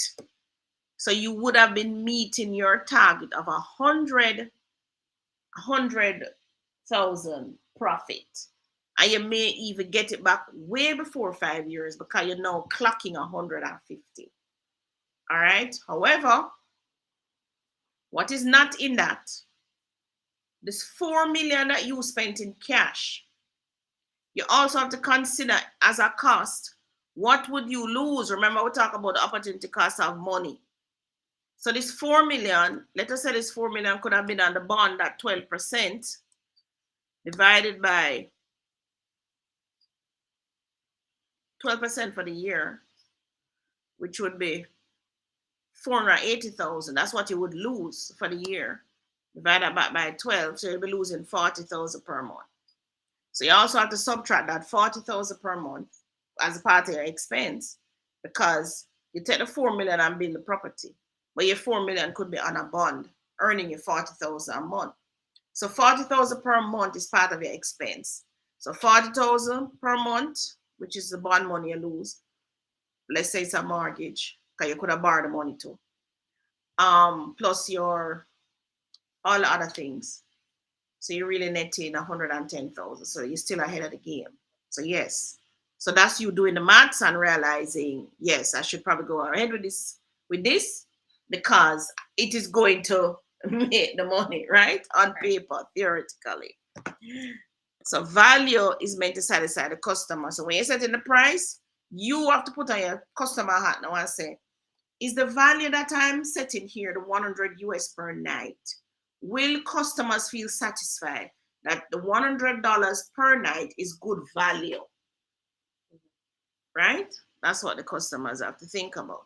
So you would have been meeting your target of 100,000 profit. And you may even get it back way before 5 years because you're now clocking 150. All right. However, what is not in that? This 4 million that you spent in cash, you also have to consider as a cost, what would you lose? Remember, we talk about the opportunity cost of money. So this 4 million, let us say this 4 million could have been on the bond at 12% divided by 12% for the year, which would be 480,000. That's what you would lose for the year. Divide that by 12, so you'll be losing 40,000 per month. So you also have to subtract that 40,000 per month as a part of your expense because you take the 4 million and build the property, but your 4 million could be on a bond, earning you 40,000 a month. So 40,000 per month is part of your expense. So 40,000 per month, which is the bond money you lose. Let's say it's a mortgage, because you could have borrowed the money too. Plus your all the other things. So you're really netting 110,000. So you're still ahead of the game. So yes. So that's you doing the maths and realizing, yes, I should probably go ahead with this because it is going to make the money, right? On paper, theoretically. So value is meant to satisfy the customer. So when you're setting the price, you have to put on your customer hat now and say, is the value that I'm setting here, the 100 US per night, will customers feel satisfied that the $100 per night is good value? Right? That's what the customers have to think about.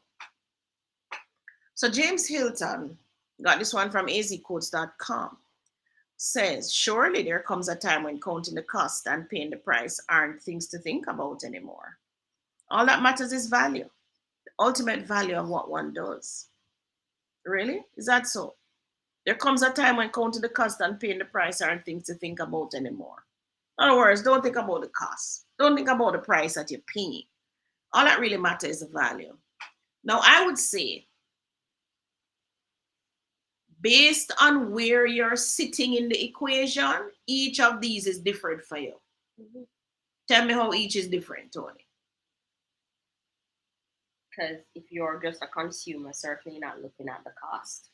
So James Hilton got this one from azquotes.com. Says, surely there comes a time when counting the cost and paying the price aren't things to think about anymore. All that matters is value, the ultimate value of what one does. Really? Is that so? There comes a time when counting the cost and paying the price aren't things to think about anymore. In other words, don't think about the cost. Don't think about the price that you're paying. All that really matters is the value. Now, I would say, based on where you're sitting in the equation, each of these is different for you. Mm-hmm. Tell me how each is different, Tony. Because if you're just a consumer, certainly not looking at the cost.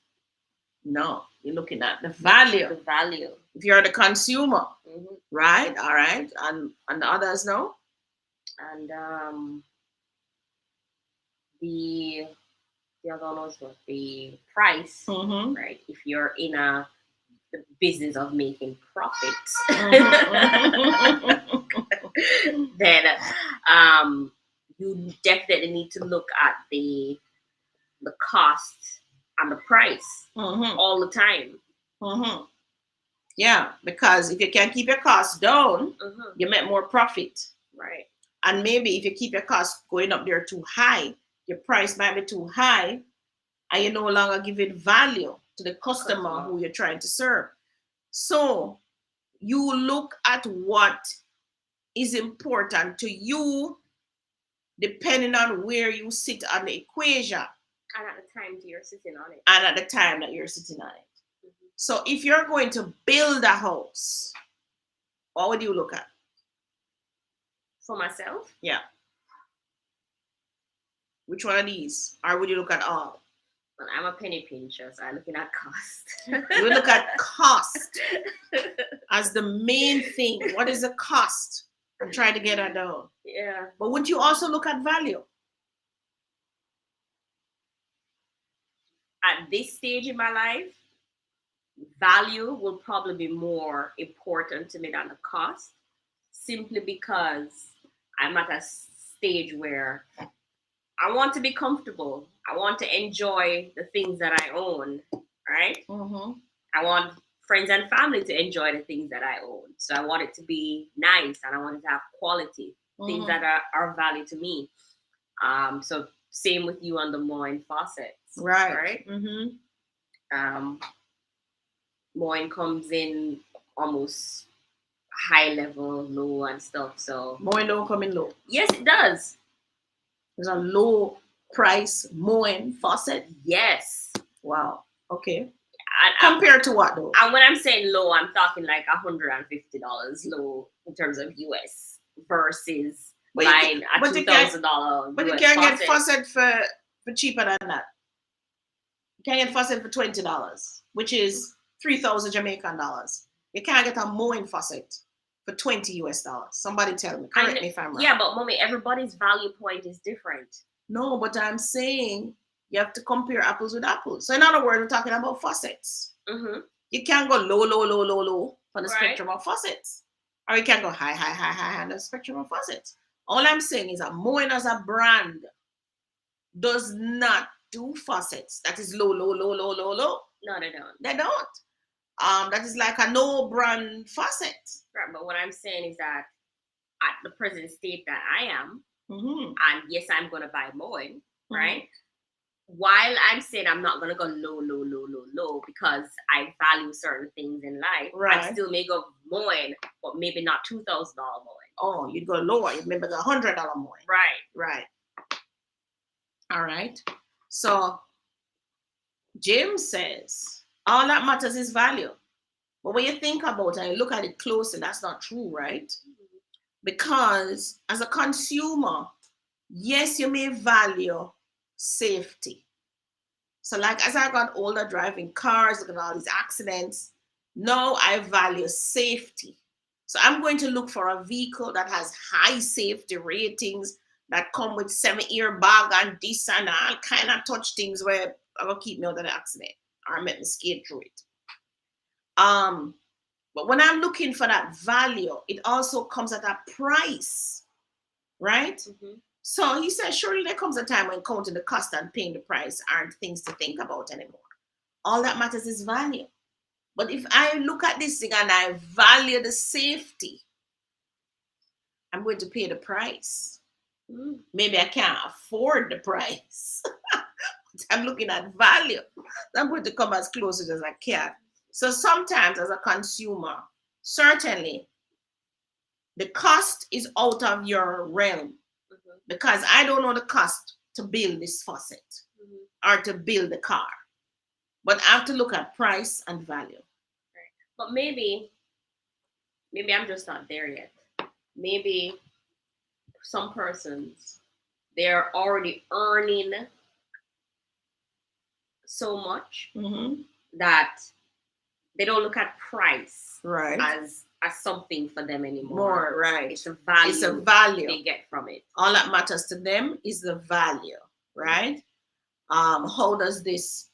No, you're looking at the value. The value. If you're the consumer, mm-hmm. Right? All right. And the others, no? And the other one was what the price, mm-hmm. Right? If you're in the business of making profits, mm-hmm. Then you definitely need to look at the cost and the price, mm-hmm. all the time. Mm-hmm. Yeah, because if you can keep your costs down, mm-hmm. you make more profit. Right. And maybe if you keep your costs going up there too high, your price might be too high, and you're no longer giving value to the customer who you're trying to serve. So you look at what is important to you depending on where you sit on the equation. And at the time that you're sitting on it. And at the time that you're sitting on it. Mm-hmm. So if you're going to build a house, what would you look at? For myself? Yeah. Which one of these? Or would you look at all? Well, I'm a penny pincher, so I'm looking at cost. You look at cost as the main thing. What is the cost? and try to get her down. Yeah. But would you also look at value? At this stage in my life, value will probably be more important to me than the cost, simply because I'm at a stage where I want to be comfortable. I want to enjoy the things that I own, right? Mm-hmm. I want friends and family to enjoy the things that I own. So I want it to be nice and I want it to have quality, things Mm-hmm. that are value to me. So same with you on the Moine faucets, Right. right? Mm-hmm. Um, Moine comes in almost high level, low and stuff. So Moen don't come in low. yes, it does. There's a low price Moen faucet. Yes. Wow. Okay. And, Compared to what though? and when I'm saying low, I'm talking like $150 low in terms of US versus But buying a but you can't $2,000 but you US can't get faucet. faucet for cheaper than that. You can't get faucet for $20, which is 3,000 Jamaican dollars. You can't get a mowing faucet for 20 US dollars. Somebody tell me. Correct me if I'm wrong. Yeah, but mommy, everybody's value point is different. No, but I'm saying you have to compare apples with apples. So in other words, we're talking about faucets. Mm-hmm. You can't go low, low, low, low, low on the Right. spectrum of faucets. Or you can't go high, high, high, high on the spectrum of faucets. All I'm saying is that Moen as a brand does not do faucets. That is low, low, low, low, low, low. No, they don't. They don't. That is like a no brand faucet. Right, but what I'm saying is that at the present state that I am, Mm-hmm. and yes, I'm gonna buy Moen, right? While I'm saying I'm not gonna go low, low, low, low, low because I value certain things in life, Right. I still may go Moen, but maybe not $2,000 Moen. Oh, you'd go lower. You'd maybe go $100 Moen. Right. Right. All right. So Jim says all that matters is value. But when you think about it and you look at it closely, that's not true, right? Because as a consumer, yes, you may value safety. So, like as I got older driving cars, look at all these accidents, now I value safety. So I'm going to look for a vehicle that has high safety ratings, that come with 7-year bag and this and all kind of touch things where I will keep me out of the accident or make me skate through it. But when I'm looking for that value, it also comes at a price, right? Mm-hmm. So he says, surely there comes a time when counting the cost and paying the price aren't things to think about anymore. All that matters is value. But if I look at this thing and I value the safety, I'm going to pay the price. Maybe I can't afford the price. I'm looking at value. I'm going to come as close as I can. So sometimes as a consumer, certainly the cost is out of your realm, because I don't know the cost to build this faucet or to build the car. But I have to look at price and value. Right. But maybe I'm just not there yet. Maybe some persons, they're already earning so much that they don't look at price as something for them anymore. Right. It's a value. It's a value they get from it. All that matters to them is the value, right? How does this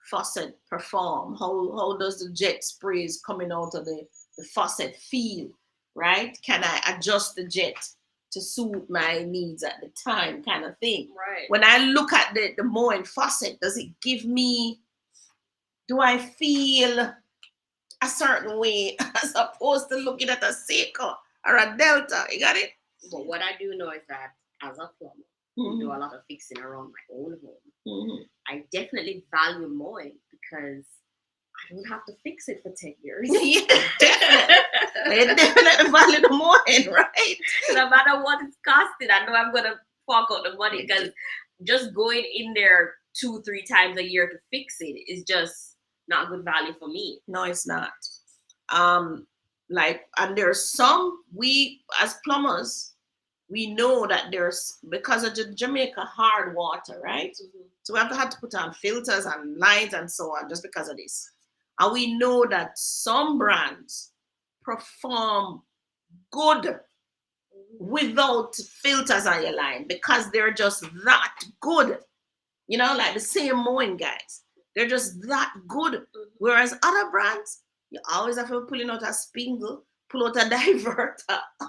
faucet perform? How does the jet sprays coming out of the faucet feel, right? Can I adjust the jet to suit my needs at the time, kind of thing? Right. When I look at the Moen faucet, does it give me, do I feel a certain way as opposed to looking at a Seiko or a Delta? You got it? But what I do know is that as a plumber, I do a lot of fixing around my own home. I definitely value Moen because I don't have to fix it for 10 years. Yeah, definitely. They definitely value the Moen, right? No matter what it's costing, I know I'm going to fork out the money, because just going in there 2-3 times a year to fix it is just not good value for me. No, it's not. And there's some, we as plumbers, we know that there's, because of Jamaica hard water, right? So we have to put on filters and lines and so on just because of this. And we know that some brands perform good without filters on your line because they're just that good. You know, like the same mowing guys. They're just that good. Whereas other brands, you always have to pulling out a spindle, pull out a diverter.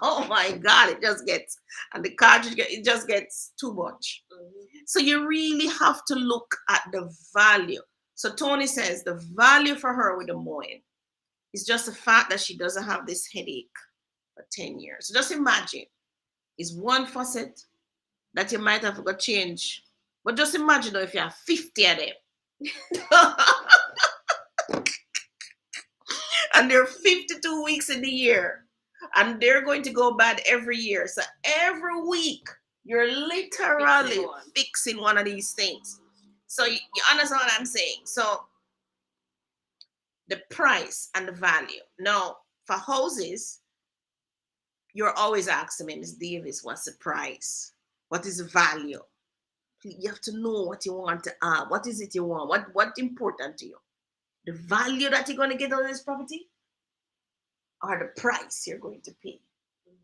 Oh my God, it just gets, and the cartridge, it just gets too much. So you really have to look at the value. So Tony says the value for her with the mowing is just the fact that she doesn't have this headache for 10 years. So just imagine, it's one faucet that you might have got change. But just imagine though, if you have 50 of them. And they're 52 weeks in the year. And they're going to go bad every year. So every week, you're literally fixing one of these things. So you understand what I'm saying? So the price and the value. Now, for houses, you're always asking me, Ms. Davis, what's the price? What is the value? You have to know what you want to add. What is it you want? What's important to you? The value that you're going to get on this property or the price you're going to pay?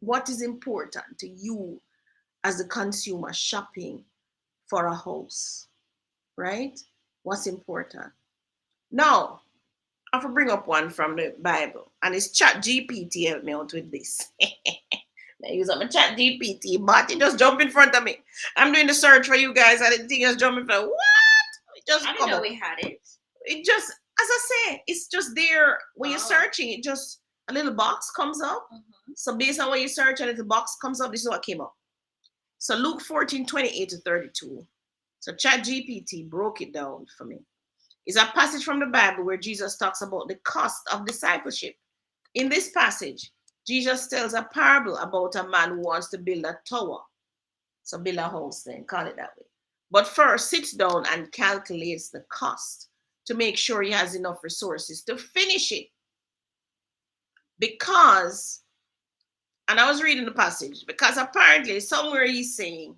What is important to you as a consumer shopping for a house, right? What's important? Now, I have to bring up one from the Bible, and it's Chat GPT help me out with this. I use up my Chat GPT, but it just jump in front of me. I'm doing the search for you guys, and the thing just jump in front. What? It just I didn't know we had it. It just, as I say, it's just there when you're searching. It just a little box comes up. So based on what you search, a little box comes up. This is what came up. So Luke 14:28-32. So Chat GPT broke it down for me. It's a passage from the Bible where Jesus talks about the cost of discipleship. In this passage, Jesus tells a parable about a man who wants to build a tower. So build a house then, call it that way. But first sits down and calculates the cost to make sure he has enough resources to finish it. Because, and I was reading the passage, because apparently somewhere he's saying,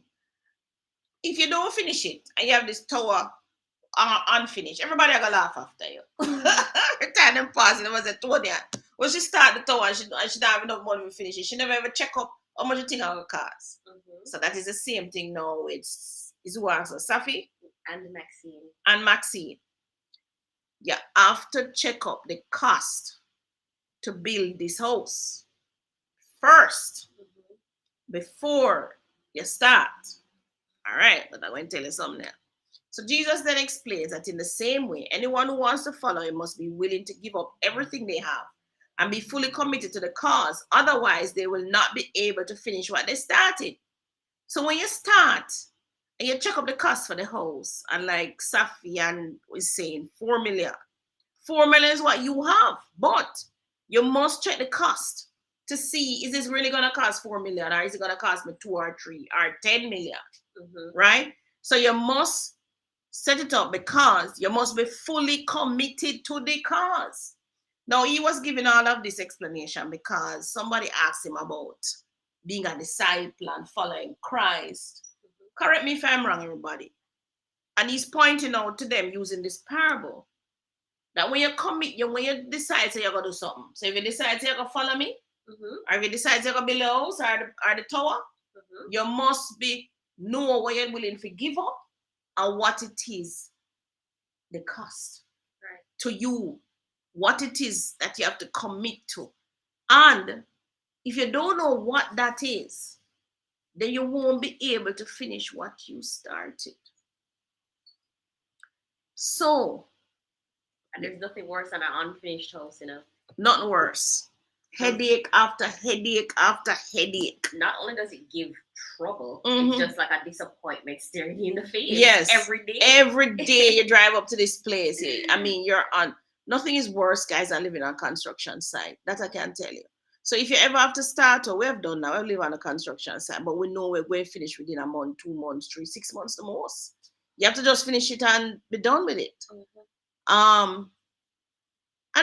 if you don't finish it and you have this tower unfinished, everybody are gonna laugh after you. Every time them passing, them was a Tonya. When she start the tower, she don't have enough money to finish it. She never ever check up how much you think it cost. So that is the same thing now. It's who answer Safi and Maxine. And Maxine. You have to check up the cost to build this house first before you start. All right, but I'm going to tell you something now. So Jesus then explains that in the same way, anyone who wants to follow him must be willing to give up everything they have and be fully committed to the cause. Otherwise, they will not be able to finish what they started. So when you start and you check up the cost for the house, and like Safian was saying, 4 million. 4 million is what you have, but you must check the cost to see, is this really going to cost 4 million, or is it going to cost me 2 or 3 or 10 million? Right? So you must set it up because you must be fully committed to the cause. Now, he was giving all of this explanation because somebody asked him about being a disciple and following Christ. Correct me if I'm wrong, everybody. And he's pointing out to them using this parable that when you commit, when you decide say you're going to do something. So if you decide say you're going to follow me, or if you decide you're going to build a house or the tower, you must be know what you're willing to give up and what it is, the cost to you, what it is that you have to commit to. And if you don't know what that is, then you won't be able to finish what you started. So, and there's nothing worse than an unfinished house, you know. Nothing worse. Headache after headache after headache. Not only does it give trouble, it's just like a disappointment staring you in the face. Yes. Every day. Every day you drive up to this place. I mean, you're on. Nothing is worse, guys, than living on a construction site. That I can tell you. So if you ever have to start, or we have done now, we live on a construction site, but we know we're going to finish within a month, 2 months, 3, 6 months the most. You have to just finish it and be done with it. And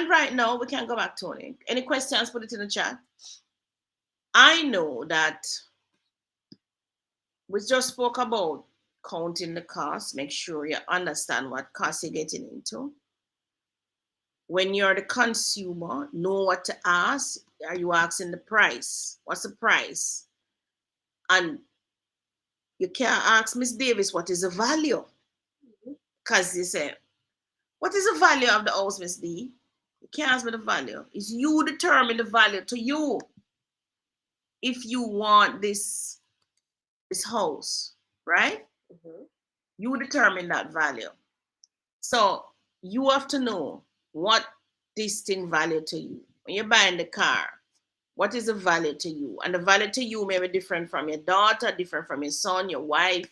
right now, we can go back, Tony. Any questions, put it in the chat. I know that we just spoke about counting the cost. Make sure you understand what cost you're getting into. When you're the consumer, know what to ask. Are you asking the price? What's the price? And you can't ask Miss Davis what is the value. Because you say, what is the value of the house, Miss D? You can't ask me the value. It's you determine the value to you if you want this house, right? Mm-hmm. You determine that value. So you have to know what this thing value to you. When you're buying the car, what is the value to you? And the value to you may be different from your daughter, different from your son, your wife,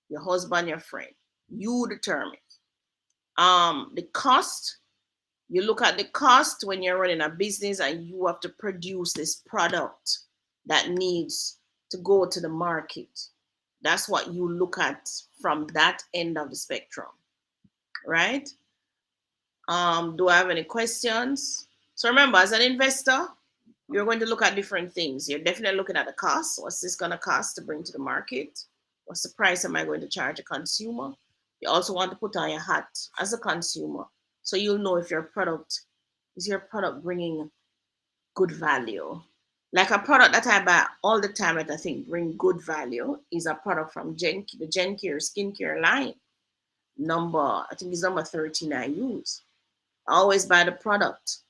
your husband, your friend. You determine. The cost, you look at the cost when you're running a business and you have to produce this product that needs to go to the market. That's what you look at from that end of the spectrum, right? Do I have any questions? So remember, as an investor, you're going to look at different things. You're definitely looking at the cost. What's this going to cost to bring to the market? What's the price am I going to charge a consumer? You also want to put on your hat as a consumer, so you'll know if your product bringing good value. Like a product that I buy all the time that I think bring good value is a product from the Gen Care skincare line. I think it's number 13 I use. I always buy the product.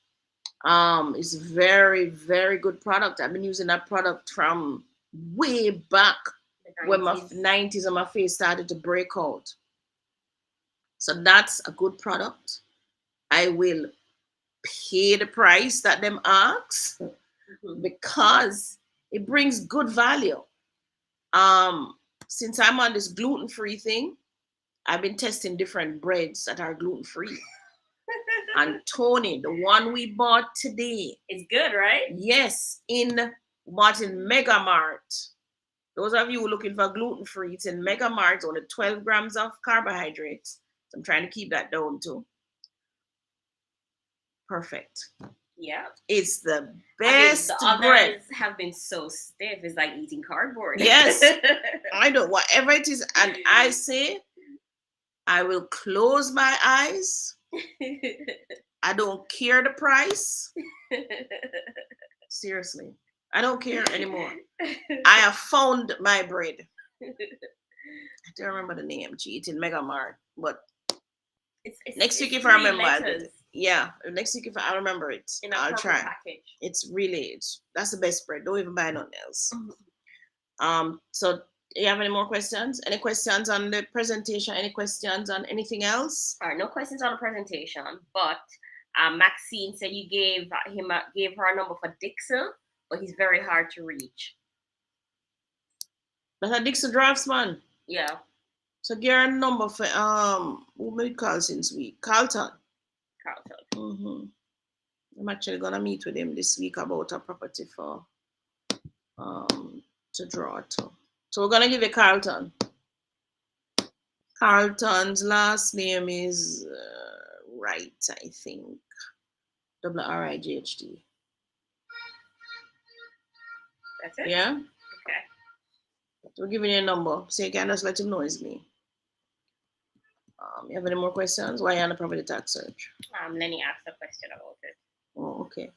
It's very, very good product. I've been using that product from way back when my 90s and my face started to break out. So that's a good product. I will pay the price that them ask because it brings good value. Um, since I'm on this gluten-free thing, I've been testing different breads that are gluten-free. And Tony, the one we bought today, it's good, right? Yes, bought in Mega Mart. Those of you looking for gluten-free, it's in Mega Mart, only 12 grams of carbohydrates. So I'm trying to keep that down too. Perfect. Yeah. It's the best the others bread. Have been so stiff. It's like eating cardboard. Yes. I know, whatever it is. And I say, I will close my eyes. I don't care the price. Seriously. I don't care anymore. I have found my bread. I don't remember the name. Gee, it's in Mega Mart. But next week, if I remember, next week if I remember it, I'll try. Package. That's the best bread. Don't even buy nothing else. So do you have any more questions? Any questions on the presentation? Any questions on anything else? All right, no questions on the presentation. But Maxine said you gave her a number for Dixon, but he's very hard to reach. That's a Dixon draftsman. Yeah. So get a number for who made call since week? Carlton. Mm-hmm. I'm actually gonna meet with him this week about a property for to draw to. So we're gonna give it Carlton. Carlton's last name is Wright, I think. WRIGHT. That's it? Yeah? Okay. So we're giving you a number, so you can just let him know it's me. You have any more questions? Why are you on the property tax search? Lenny asked a question about it. Oh, okay.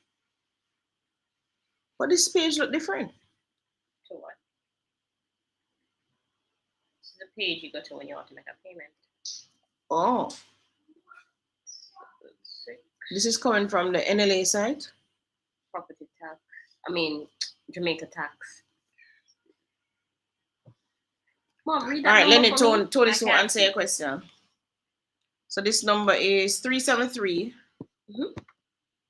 But this page look different. To what? This is the page you go to when you want to make a payment. Oh. This is coming from the NLA site? Property tax. Jamaica tax. Mom, read that. All right, Lenny, Tony, to answer your question. So this number is 373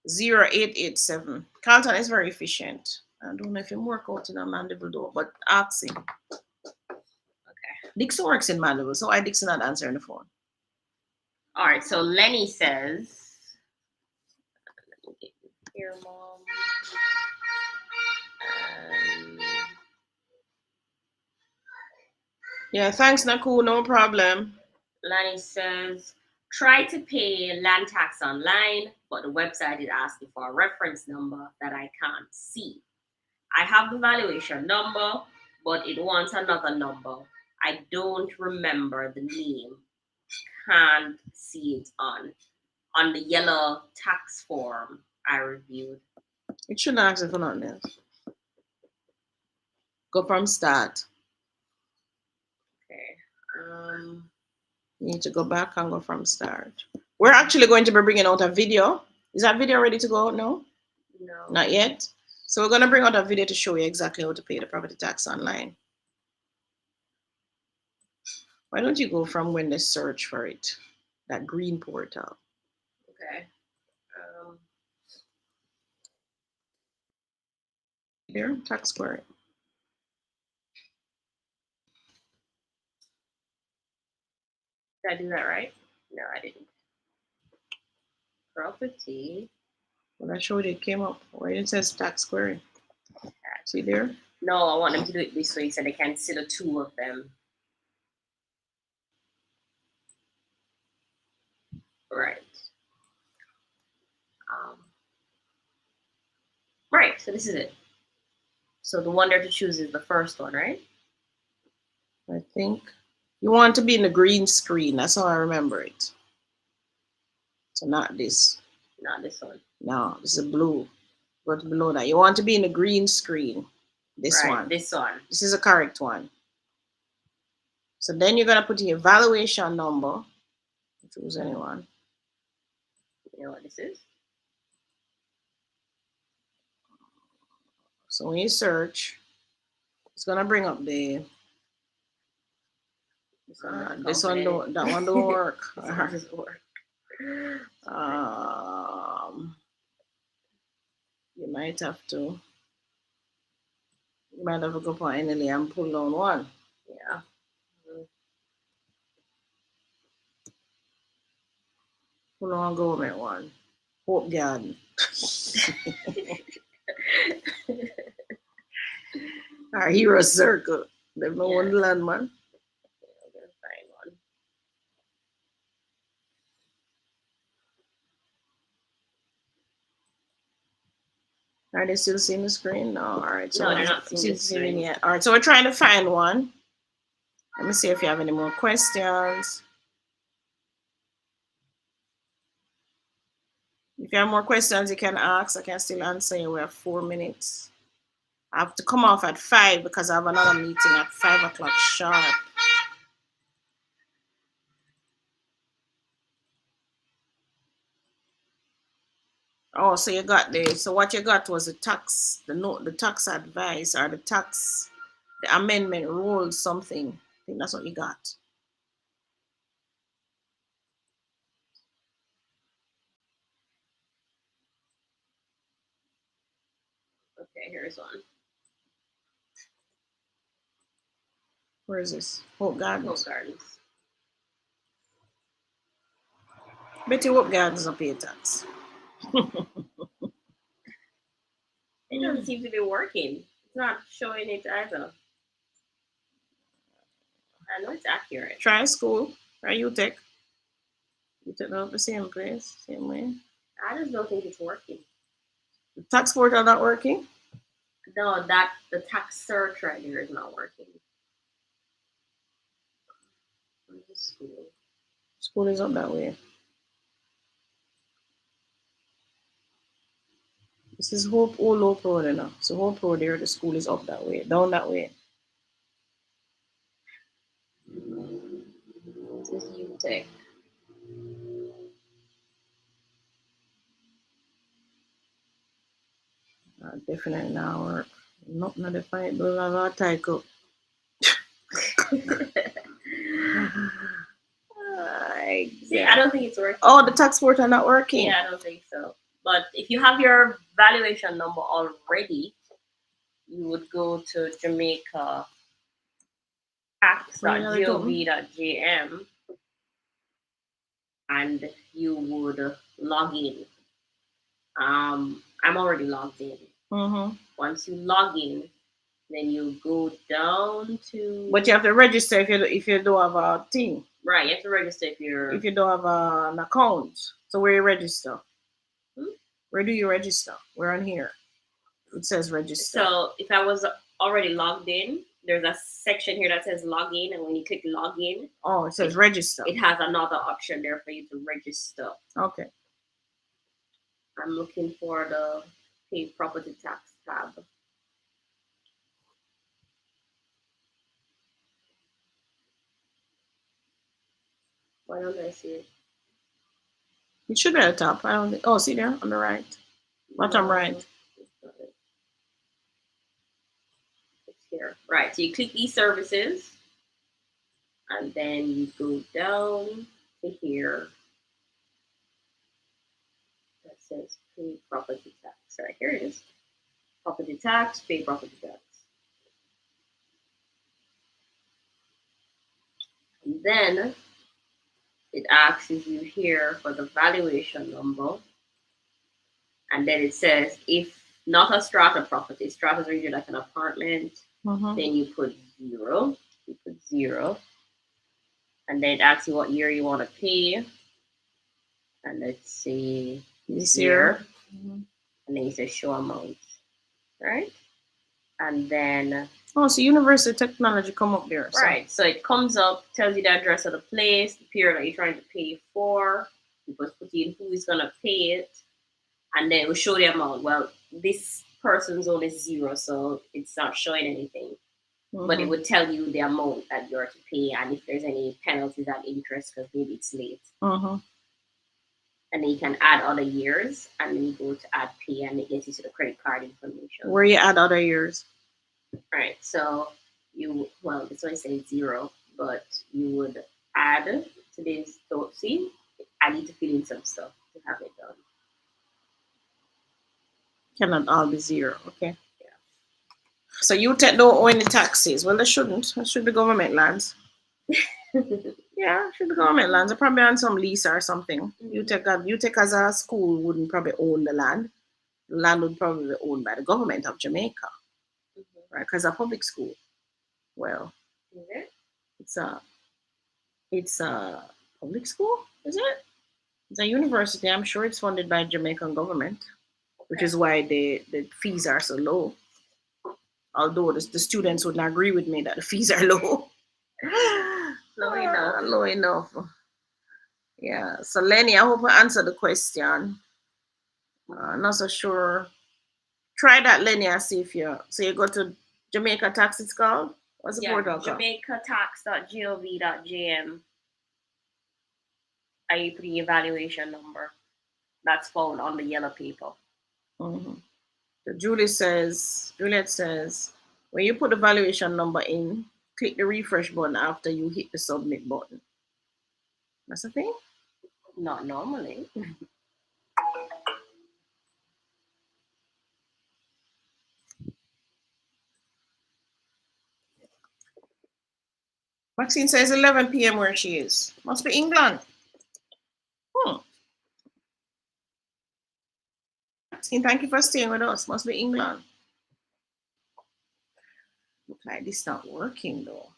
0887. Carlton is very efficient. I don't know if he work out in a Mandible though, but ask him. Okay. Dixon works in Mandible, so why Dixon not answering the phone? All right, so Lenny says, let me get you here, Mom. Yeah, thanks, Naku, no problem. Lenny says, try to pay land tax online, but the website is asking for a reference number that I can't see. I have the valuation number, but it wants another number. I don't remember the name. Can't see it on the yellow tax form I reviewed. It shouldn't ask for nothing else. Go from start. Okay. You need to go back and go from start. We're actually going to be bringing out a video. Is that video ready to go out now? No. Not yet. So we're going to bring out a video to show you exactly how to pay the property tax online. Why don't you go from when they search for it? That green portal. Okay. Here, tax query. Did I do that right? No, I didn't. Property. When I showed you, it came up where it says tax query. See there? No, I want them to do it this way so they can see the two of them. Right. Um, right, so this is it. So the one there to choose is the first one, right? I think you want to be in the green screen. That's how I remember it. So not this. Not this one. No, this is blue. Go to below that. You want to be in the green screen. This Right, one. this one. This is a correct one. So then you're gonna put in your valuation number. Choose anyone. You know what this is? So when you search, it's gonna bring up the this one don't that one don't work. This one doesn't work. um you might have to go for NLA and pull down one. Yeah. Pull down government one. Hope Garden. Our hero circle. There's no one land man. I'm gonna find one. Are they still seeing the screen? No. All right. So No, they're not seeing the screen yet. All right. So we're trying to find one. Let me see if you have any more questions. If you have more questions, you can ask. I can still answer you. We have 4 minutes. I have to come off at 5 because I have another meeting at 5 o'clock sharp. Oh, so you got so what you got was the tax, the tax advice or the amendment rules something. I think that's what you got. Okay, here's one. Where is this? Hope Gardens. Hope Gardens. Bet you Hope Gardens don't pay tax. It doesn't seem to be working. It's not showing it either. I know it's accurate. Try school. Try UTech. UTech not the same place, same way. I just don't think it's working. The tax portal not working? No, the tax search right here is not working. Where's the school? School is up that way. This is Hope Road enough. So Hope Road there, the school is up that way, down that way. This is UTech. Definitely not work. Nothing to find, but I got tyco. See, I don't think it's working. Oh, the tax portal not working. Yeah, I don't think so. But if you have your valuation number already, you would go to Jamaica tax.gov.gm and you would log in. I'm already logged in. Mm-hmm. Once you log in, then you go down to. But you have to register if you don't have a thing. Right, you have to register if you don't have an account. So where you register? Where do you register? We're on here. It says register. So if I was already logged in, there's a section here that says login, and when you click login, oh, it says register. It has another option there for you to register. Okay. I'm looking for the pay property tax tab. Why don't I see it? It should be at the top. I don't think. Oh, see there on the right, bottom No, right. it's not it. It's here. Right. So you click e-services, and then you go down to here that says pay property tax. Right, here it is. Property tax, pay property tax. And then it asks you here for the valuation number. And then it says if not a strata property, strata is usually like an apartment, Mm-hmm. then you put zero. You put zero. And then it asks you what year you want to pay. And let's say This this year. year. Mm-hmm. And then you say show amount. Right? And then Oh, so University Technology come up there. So. right, so it comes up, tells you the address of the place, the period that you're trying to pay for. You must put in who is gonna pay it, and then it will show the amount. Well, this person's own is zero, so it's not showing anything. But it Mm-hmm. would tell you the amount that you're to pay and if there's any penalties and interest because maybe it's late. Mm-hmm. And then you can add other years and then you go to add pay and it gets you to the credit card information. Where you add other years? Right. So you well, this one says zero, but you would add today's thought. See, I need to fill in some stuff to have it done. Cannot all be zero. Okay. Yeah. So you don't owe any taxes. Well, they shouldn't. It should be government lands. Yeah, it should be government lands. They're probably on some lease or something. You take as a school wouldn't probably own the land. The land would probably be owned by the government of Jamaica, right? Because a public school. Well, Is it? it's a it's a public school, is it? It's a university. I'm sure it's funded by Jamaican government, which is why the fees are so low. Although the students wouldn't agree with me that the fees are low. Low enough. Low enough. Yeah. So Lenny, I hope I answered the question. Not so sure. Try that, Lenny, and see if you so you go to Jamaica Tax. It's called. What's the Yeah, portal called? jamaicatax.gov.jm. I put the evaluation number that's found on the yellow paper. Mm-hmm. So Juliet says, when you put the valuation number in, click the refresh button after you hit the submit button. That's the thing. Not normally. Maxine says 11 p.m. where she is. Must be England. Hmm. Maxine, thank you for staying with us. Must be England. Look like this not working though.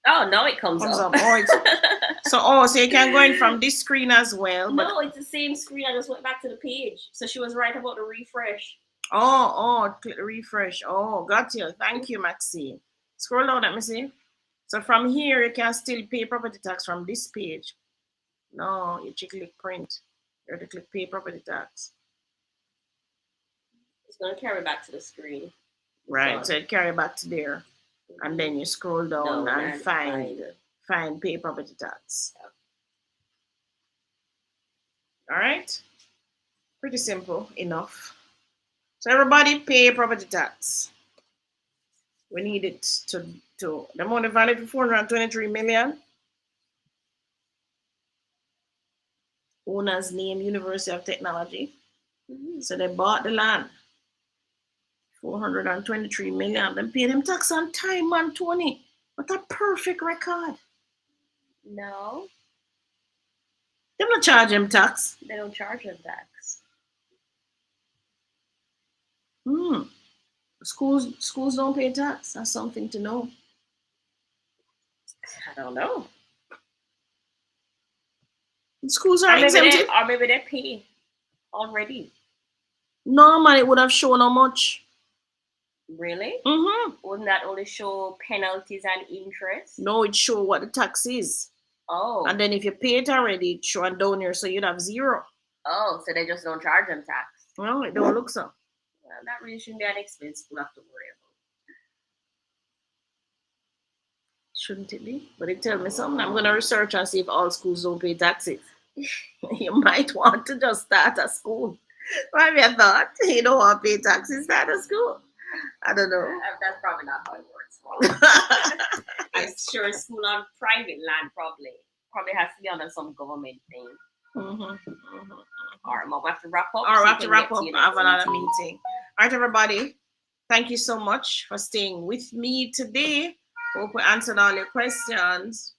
Oh no, it comes Comes up. up. So you can go in from this screen as well. But No, it's the same screen. I just went back to the page. So she was right about the refresh. click the refresh. Oh, got you. Thank you, Maxine. Scroll down, let me see. So from here, you can still pay property tax from this page. No, you click print. You have to click pay property tax. It's gonna carry back to the screen. Right, so it carry back to there. And then you scroll down and find pay property tax. Yeah. All right. Pretty simple enough. So everybody pay property tax. We need it to the money valid for 423 million. Owner's name University of Technology. So they bought the land. 423 million. Them pay them tax on time, man, Tony. What a perfect record. No, Them not charge them tax. they don't charge them tax. Hmm. Schools don't pay tax. That's something to know. I don't know. Schools are exempted. Or maybe they pay already. Normally it would have shown how much. Really? Mm-hmm. Wouldn't that only show penalties and interest? No, it show what the tax is. Oh. And then if you pay it already, it's showing down here, so you'd have zero. Oh, so they just don't charge them tax. Well, it don't look so. Well, that really shouldn't be an expense we'll have to worry about. Shouldn't it be? But it tell me something. I'm gonna research and see if all schools don't pay taxes. You might want to just start a school. Maybe I thought you don't want to pay taxes, start a school. I don't know. That's probably not how it works. I'm sure school on private land probably has to be under some government thing. All right, Mom, we have to wrap up. All right, so we have to wrap up. I have another meeting. meeting. All right, everybody. Thank you so much for staying with me today. Hope we answered all your questions.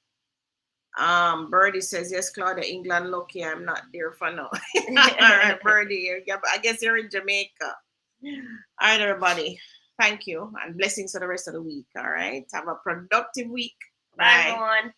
Birdie says, yes, Claudia, England, lucky I'm not there for now. All right, Birdie. Yeah, but I guess you're in Jamaica. All right, everybody. Thank you and blessings for the rest of the week. All right. Have a productive week. Bye, everyone.